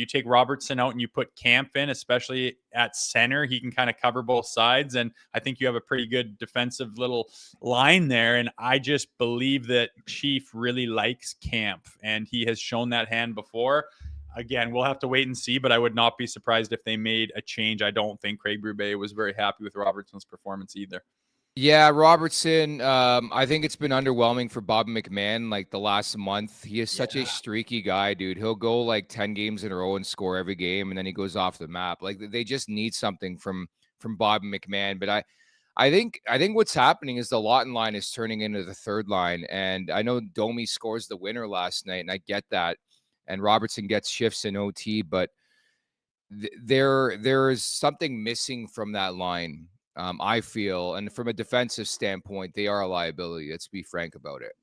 take Robertson out and you put Kampf in, especially at center. He can kind of cover both sides, and I think you have a pretty good defensive little line there. And I just believe that Chief really likes Kampf, and he has shown that hand before. Again, we'll have to wait and see, but I would not be surprised if they made a change. I don't think Craig Berube was very happy with Robertson's performance either. Yeah, Robertson, I think it's been underwhelming for Bob McMahon like the last month. He is such a streaky guy, dude. He'll go like 10 games in a row and score every game, and then he goes off the map. Like, they just need something from Bob McMahon. But I think what's happening is the Lawton line is turning into the third line. And I know Domi scores the winner last night, and I get that. And Robertson gets shifts in OT, but there is something missing from that line, I feel. And from a defensive standpoint, they are a liability. Let's be frank about it.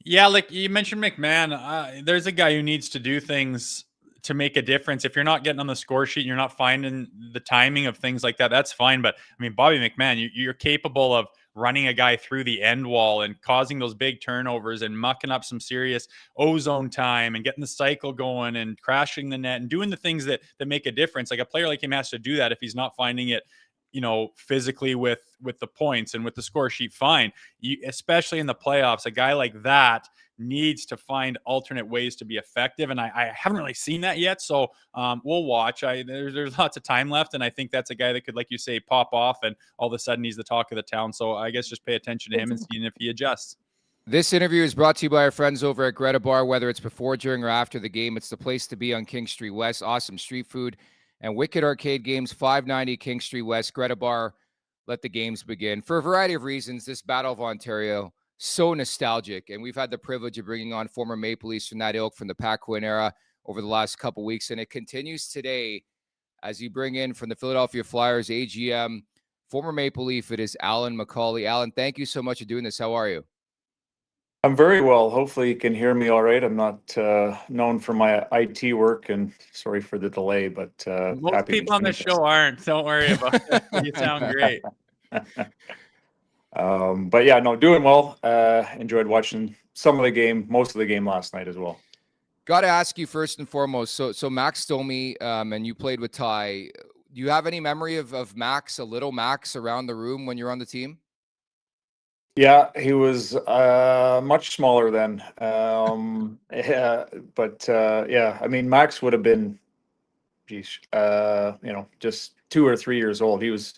Yeah, like you mentioned McMahon, there's a guy who needs to do things to make a difference. If you're not getting on the score sheet, you're not finding the timing of things like that, that's fine. But I mean, Bobby McMahon, you're capable of running a guy through the end wall and causing those big turnovers and mucking up some serious ozone time and getting the cycle going and crashing the net and doing the things that make a difference. Like, a player like him has to do that if he's not finding it, physically with the points and with the score sheet. Fine. Especially in the playoffs, a guy like that needs to find alternate ways to be effective. And I haven't really seen that yet. So we'll watch. There's lots of time left. And I think that's a guy that could, like you say, pop off and all of a sudden he's the talk of the town. So I guess just pay attention to him and seeing if he adjusts. This interview is brought to you by our friends over at Greta Bar. Whether it's before, during, or after the game, it's the place to be on King Street West. Awesome street food and wicked arcade games. 590 King Street West. Greta Bar. Let the games begin. For a variety of reasons, this Battle of Ontario, so nostalgic, and we've had the privilege of bringing on former Maple Leafs from that ilk, from the Pat Quinn era, over the last couple weeks, and it continues today as you bring in from the Philadelphia Flyers AGM, former Maple Leaf. It is Alan McCauley. Alan, thank you so much for doing this. How are you? I'm very well. Hopefully you can hear me all right. I'm not known for my IT work, and sorry for the delay, but most people on the show aren't. Don't worry about it. You sound great. But yeah, no, doing well. Enjoyed watching some of the game, most of the game last night as well. Got to ask you first and foremost. So Max Domi, and you played with Ty. Do you have any memory of Max, a little Max, around the room when you're on the team? Yeah, he was much smaller then. Yeah, but yeah, I mean, Max would have been, just 2 or 3 years old. He was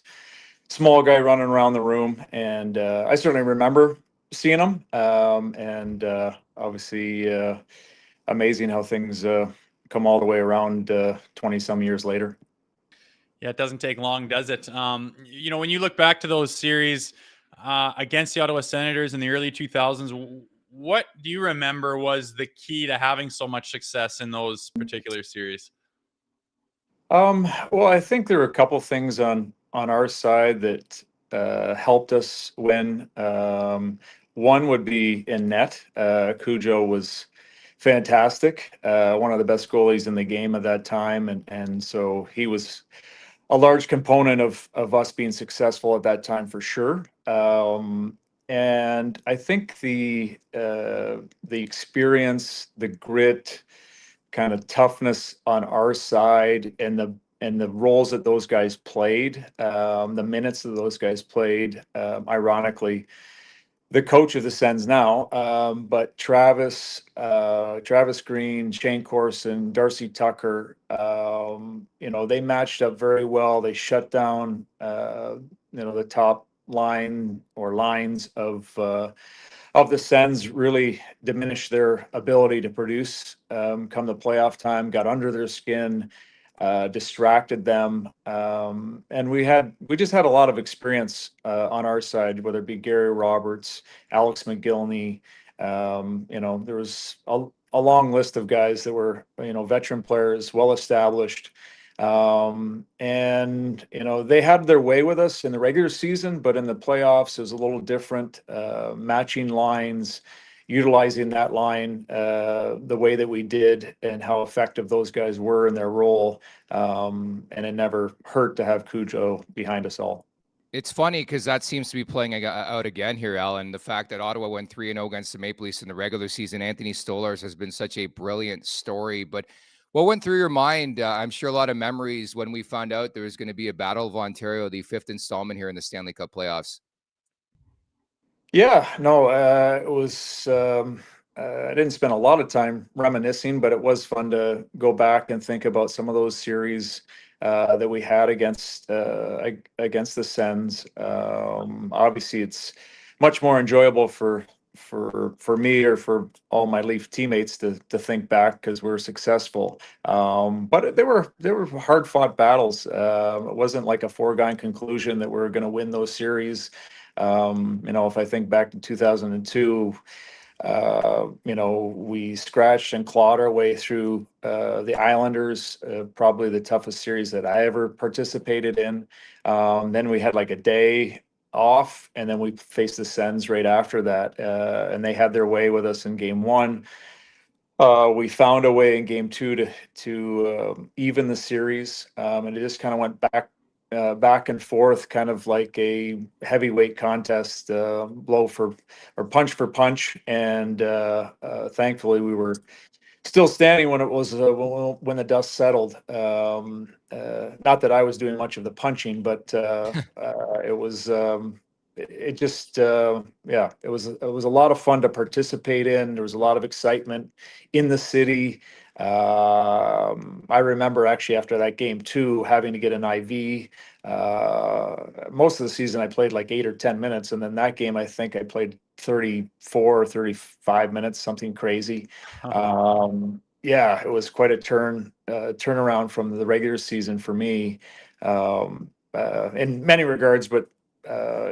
small guy running around the room, and I certainly remember seeing him. And obviously, amazing how things come all the way around 20 some years later. Yeah, it doesn't take long, does it? When you look back to those series, against the Ottawa Senators in the early 2000s. What do you remember was the key to having so much success in those particular series? Well, I think there were a couple things on our side that helped us win. One would be in net. Cujo was fantastic, one of the best goalies in the game at that time, and so he was a large component of us being successful at that time for sure. And I think the experience, the grit, kind of toughness on our side, and the roles that those guys played, the minutes that those guys played. Ironically, the coach of the Sens now, but Travis Green, Shane Corson, Darcy Tucker, they matched up very well. They shut down, the top line or lines of the Sens, really diminished their ability to produce come the playoff time, got under their skin, distracted them. And we just had a lot of experience on our side, whether it be Gary Roberts, Alex McGillney. There was a long list of guys that were, veteran players, well established. They had their way with us in the regular season, but in the playoffs, it was a little different, matching lines, utilizing that line the way that we did, and how effective those guys were in their role. And it never hurt to have Cujo behind us all. It's funny because that seems to be playing out again here, Alan. The fact that Ottawa went 3-0 against the Maple Leafs in the regular season, Anthony Stolarz has been such a brilliant story. But what went through your mind? I'm sure a lot of memories when we found out there was going to be a Battle of Ontario, the 5th installment here in the Stanley Cup playoffs. Yeah, no, it was. I didn't spend a lot of time reminiscing, but it was fun to go back and think about some of those series that we had against the Sens. Obviously, it's much more enjoyable for me or for all my Leaf teammates to think back because we're successful. But they were hard fought battles. It wasn't like a foregone conclusion that we were going to win those series. If I think back to 2002, we scratched and clawed our way through the Islanders, probably the toughest series that I ever participated in. Then we had like a day off, and then we faced the Sens right after that, and they had their way with us in game one. We found a way in game two to even the series, and it just kind of went back and forth, kind of like a heavyweight contest, blow for or punch for punch. And thankfully, we were still standing when it was when the dust settled. Not that I was doing much of the punching, but it was. It just it was a lot of fun to participate in. There was a lot of excitement in the city. I remember actually after that game too, having to get an IV. Most of the season I played like 8 or 10 minutes, and then that game I think I played 34 or 35 minutes, something crazy. It was quite a turnaround from the regular season for me, in many regards, but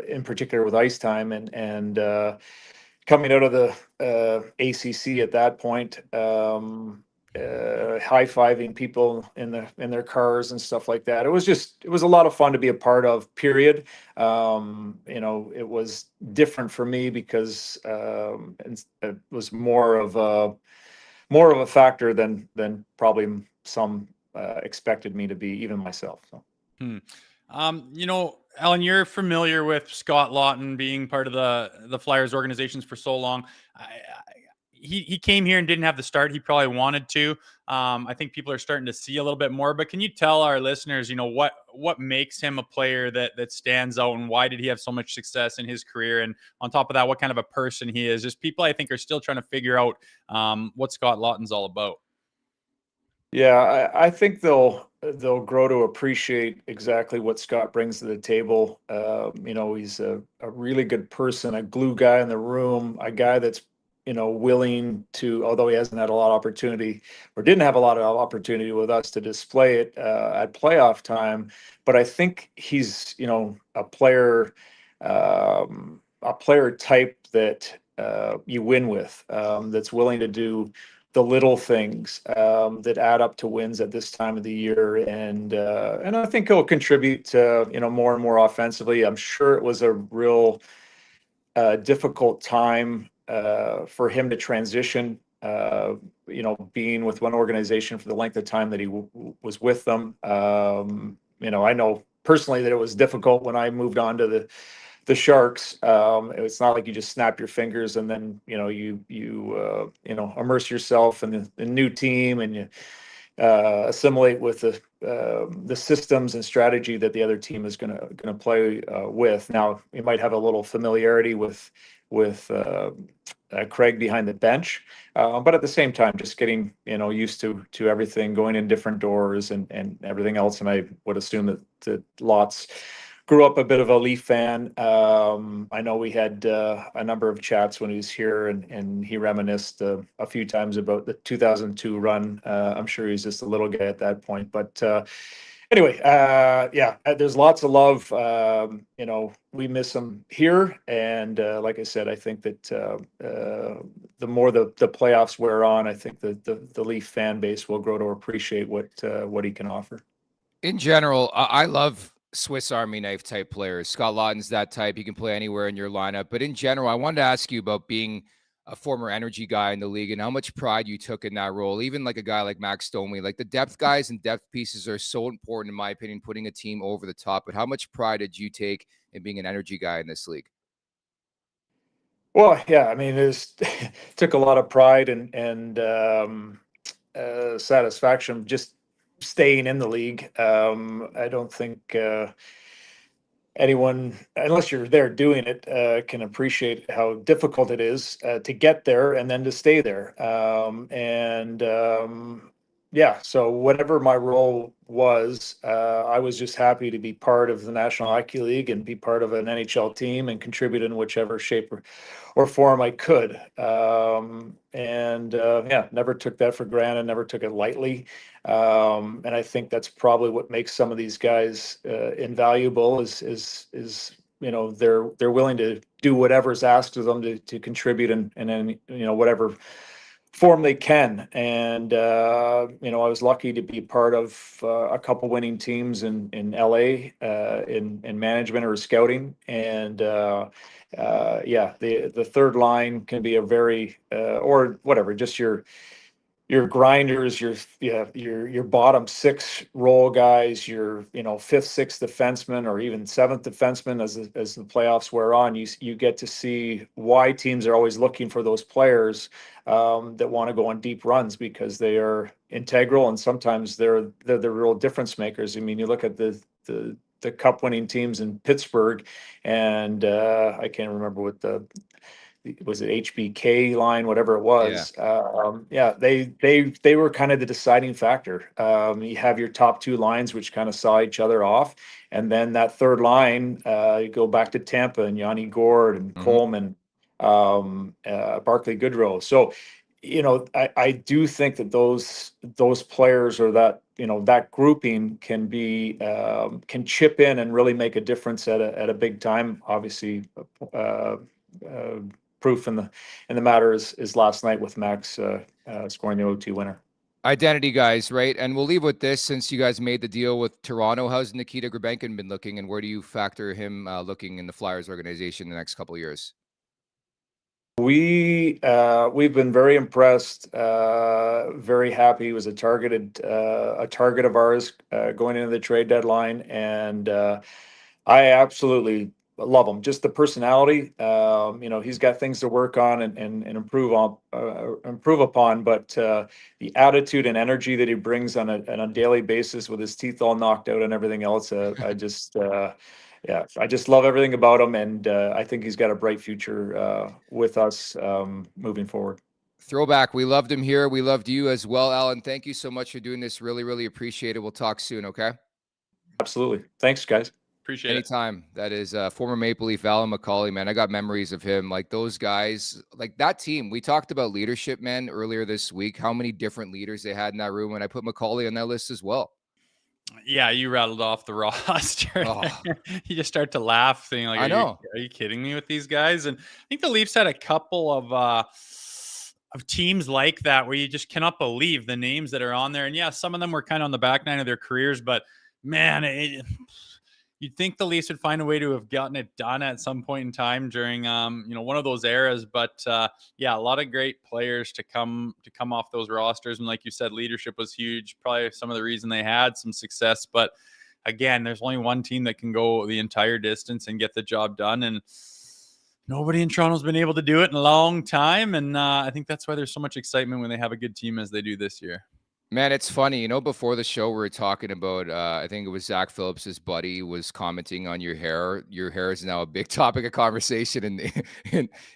in particular with ice time and coming out of the ACC at that point, high-fiving people in their cars and stuff like that. It was a lot of fun to be a part of, period. It was different for me because it was more of a factor than probably some expected me to be, even myself. So. Alan, you're familiar with Scott Laughton being part of the Flyers organizations for so long. He came here and didn't have the start he probably wanted to. I think people are starting to see a little bit more, but can you tell our listeners, what makes him a player that stands out, and why did he have so much success in his career? And on top of that, what kind of a person he is? Just people I think are still trying to figure out what Scott Laughton's all about. Yeah, I think they'll grow to appreciate exactly what Scott brings to the table. He's a really good person, a glue guy in the room, a guy that's willing to, although he hasn't had a lot of opportunity or didn't have a lot of opportunity with us to display it at playoff time. But I think he's, a player a player type that you win with, that's willing to do the little things that add up to wins at this time of the year, and I think he'll contribute to, more and more offensively. I'm sure it was a real difficult time for him to transition. Being with one organization for the length of time that he was with them. I know personally that it was difficult when I moved on to the Sharks. It's not like you just snap your fingers and then you immerse yourself in the new team, and you assimilate with the systems and strategy that the other team is going to play with. Now you might have a little familiarity with Craig behind the bench, but at the same time, just getting used to everything, going in different doors and everything else. And I would assume that Lots grew up a bit of a Leaf fan. I know we had a number of chats when he was here, and he reminisced a few times about the 2002 run. I'm sure he's just a little guy at that point, but anyway, there's lots of love. We miss him here, and like I said, I think that the more the playoffs wear on, I think that the Leaf fan base will grow to appreciate what he can offer. In general, I love Swiss Army knife type players. Scott Laughton's that type. He can play anywhere in your lineup. But in general, I wanted to ask you about being a former energy guy in the league and how much pride you took in that role. Even like a guy like Max Domi, like the depth guys and depth pieces are so important, in my opinion, putting a team over the top. But how much pride did you take in being an energy guy in this league? Well, yeah, I mean, it took a lot of pride and satisfaction just staying in the league. I don't think anyone, unless you're there doing it, can appreciate how difficult it is to get there and then to stay there. So whatever my role was, I was just happy to be part of the National Hockey League and be part of an NHL team and contribute in whichever shape or form I could. Never took that for granted, never took it lightly. And I think that's probably what makes some of these guys invaluable is they're willing to do whatever's asked of them to contribute in whatever form they can. And I was lucky to be part of a couple winning teams in LA in management or scouting. And the third line can be a very or whatever, just your grinders, your bottom six role guys, your fifth, sixth defenseman, or even seventh defenseman. As the playoffs wear on, you get to see why teams are always looking for those players that want to go on deep runs, because they are integral, and sometimes they're the real difference makers. I mean, you look at the cup winning teams in Pittsburgh, and I can't remember what was it HBK line, whatever it was. They were kind of the deciding factor. You have your top two lines, which kind of saw each other off. And then that third line, you go back to Tampa and Yanni Gourde and Coleman, Barclay Goodrow. So, I do think that those players, or that grouping can chip in and really make a difference at a big time. Obviously, proof in the matter is last night with Max scoring the 0-2 winner. Identity guys, right? And we'll leave with this, since you guys made the deal with Toronto. How's Nikita Grabenkin been looking, and where do you factor him looking in the Flyers organization the next couple of years? We've been very impressed, very happy. He was a target of ours going into the trade deadline, and I absolutely love him. Just the personality. He's got things to work on and improve upon, but the attitude and energy that he brings on a daily basis, with his teeth all knocked out and everything else, I just love everything about him, and I think he's got a bright future with us moving forward. Throwback. We loved him here. We loved you as well, Alan. Thank you so much for doing this. Really, really appreciate it. We'll talk soon. Okay. Absolutely. Thanks, guys. Appreciate Anytime. That is former Maple Leaf Alan McCauley, man. I got memories of him. Like those guys, like that team. We talked about leadership, man, earlier this week, how many different leaders they had in that room. And I put McCauley on that list as well. Yeah, you rattled off the roster. Oh, You just start to laugh, saying like, I know. Are you kidding me with these guys?" And I think the Leafs had a couple of teams like that where you just cannot believe the names that are on there. And yeah, some of them were kind of on the back nine of their careers, but man, you'd think the Leafs would find a way to have gotten it done at some point in time during one of those eras. But yeah, a lot of great players to come off those rosters. And like you said, leadership was huge, probably some of the reason they had some success. But again, there's only one team that can go the entire distance and get the job done. And nobody in Toronto's been able to do it in a long time. And I think that's why there's so much excitement when they have a good team as they do this year. Man, it's funny. Before the show, we were talking about, I think it was Zach Phillips's buddy was commenting on your hair. Your hair is now a big topic of conversation in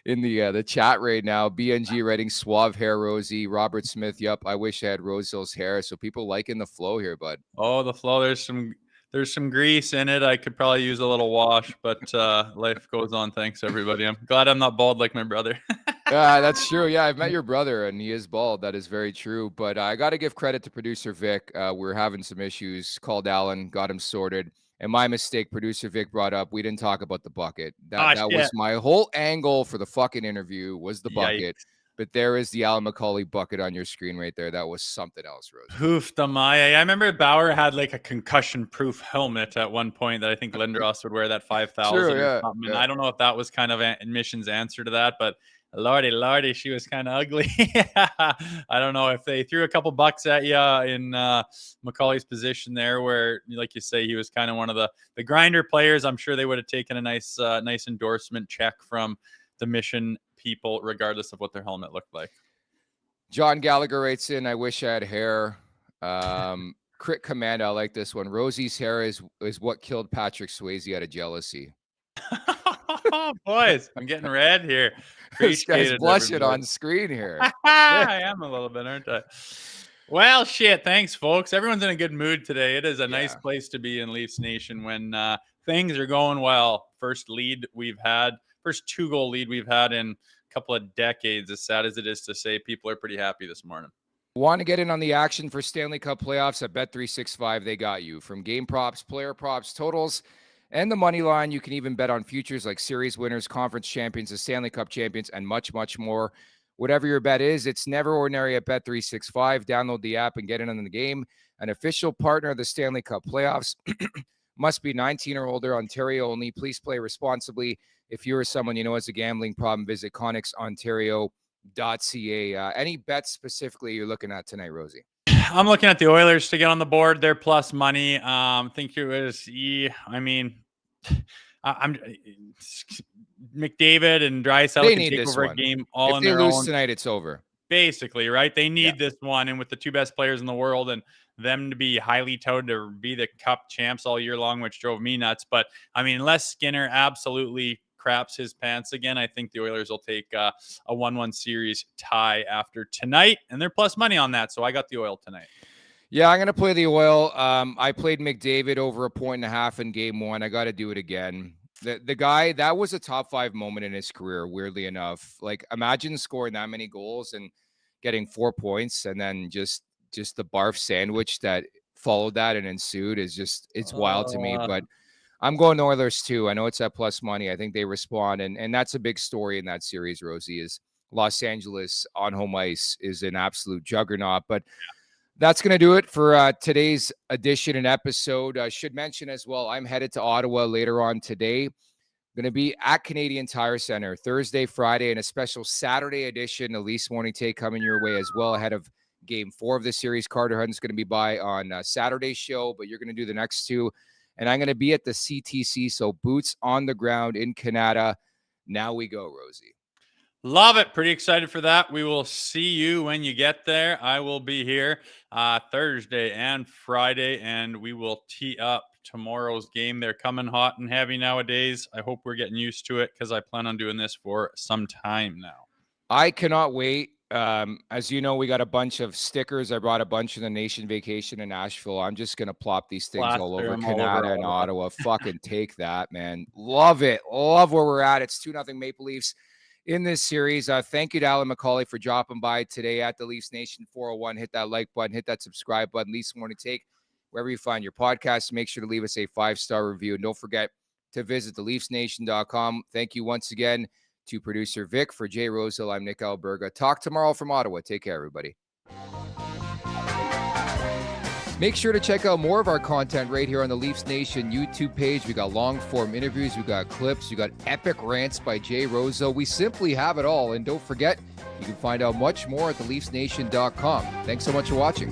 the chat right now. BNG writing suave hair, Rosie. Robert Smith, yup, I wish I had Rosehill's hair. So people liking the flow here, bud. Oh, the flow. There's some grease in it. I could probably use a little wash, but life goes on. Thanks, everybody. I'm glad I'm not bald like my brother. That's true. Yeah, I've met your brother, and he is bald. That is very true. But I got to give credit to producer Vic. We're having some issues. Called Alan, got him sorted. And my mistake, producer Vic brought up, we didn't talk about the bucket. That was my whole angle for the fucking interview was the bucket. Yikes. But there is the Alan McCauley bucket on your screen right there. That was something else, Rose. Poof the Maya. I remember Bauer had like a concussion-proof helmet at one point that I think Lindros would wear, that 5,000 or something. And I don't know if that was kind of admission's answer to that, but Lordy, she was kind of ugly. I don't know if they threw a couple bucks at you in McCauley's position there, where, like you say, he was kind of one of the grinder players. I'm sure they would have taken a nice endorsement check from the Mission people, regardless of what their helmet looked like. John Gallagher writes in, I wish I had hair. Crit Command, I like this one. Rosie's hair is what killed Patrick Swayze out of jealousy. Oh, boys, I'm getting red here. This guy's blushing on screen here. I am a little bit, aren't I? Well, shit. Thanks, folks. Everyone's in a good mood today. It is a nice place to be in Leafs Nation when things are going well. First 2-goal lead we've had in a couple of decades. As sad as it is to say, people are pretty happy this morning. Want to get in on the action for Stanley Cup playoffs at Bet365? They got you. From game props, player props, totals, and the money line, you can even bet on futures like series winners, conference champions, the Stanley Cup champions, and much, much more. Whatever your bet is, it's never ordinary at Bet365. Download the app and get in on the game. An official partner of the Stanley Cup playoffs. Must be 19 or older, Ontario only. Please play responsibly. If you or someone you know has a gambling problem, visit ConnexOntario.ca. Any bets specifically you're looking at tonight, Rosie? I'm looking at the Oilers to get on the board. They're plus money. Think it was I'm McDavid and Draisaitl can take over a game all on their own. If they lose tonight, it's over. Basically, right? They need this one, and with the two best players in the world and them to be highly touted to be the Cup champs all year long, which drove me nuts. But I mean, unless Skinner absolutely craps his pants again, I think the Oilers will take a 1-1 series tie after tonight, and they're plus money on that. So I got the Oil tonight. Yeah, I'm going to play the Oil. I played McDavid over 1.5 in game one. I got to do it again. The guy, that was a top 5 moment in his career, weirdly enough. Like, imagine scoring that many goals and getting 4 points, and then just the barf sandwich that followed that and ensued is just, it's wild to me. But I'm going to Oilers too. I know it's at plus money. I think they respond. And that's a big story in that series, Rosie, is Los Angeles on home ice is an absolute juggernaut. But that's going to do it for today's edition and episode. I should mention as well, I'm headed to Ottawa later on today. I'm going to be at Canadian Tire Center Thursday, Friday, and a special Saturday edition, the Leafs Morning Take coming your way as well ahead of Game 4 of the series. Carter Hutton's going to be by on Saturday's show, but you're going to do the next two. And I'm going to be at the CTC, so boots on the ground in Canada. Now we go, Rosie. Love it. Pretty excited for that. We will see you when you get there. I will be here Thursday and Friday, and we will tee up tomorrow's game. They're coming hot and heavy nowadays. I hope we're getting used to it because I plan on doing this for some time now. I cannot wait. As you know, we got a bunch of stickers. I brought a bunch of the Nation Vacation in Nashville. I'm just going to plop these things all over Canada and Ottawa. Fucking take that, man. Love it. Love where we're at. It's 2-0 Maple Leafs in this series. Thank you to Alan McCauley for dropping by today at the Leafs Nation 401. Hit that like button, hit that subscribe button. Leafs Morning Take wherever you find your podcast. Make sure to leave us a 5-star review. And don't forget to visit theleafsnation.com. Thank you once again to producer Vic. For Jay Rosehill, I'm Nick Alberga. Talk tomorrow from Ottawa. Take care, everybody. Make sure to check out more of our content right here on the Leafs Nation YouTube page. We got long-form interviews, we got clips, we got epic rants by Jay Rosehill. We simply have it all. And don't forget, you can find out much more at theleafsnation.com. Thanks so much for watching.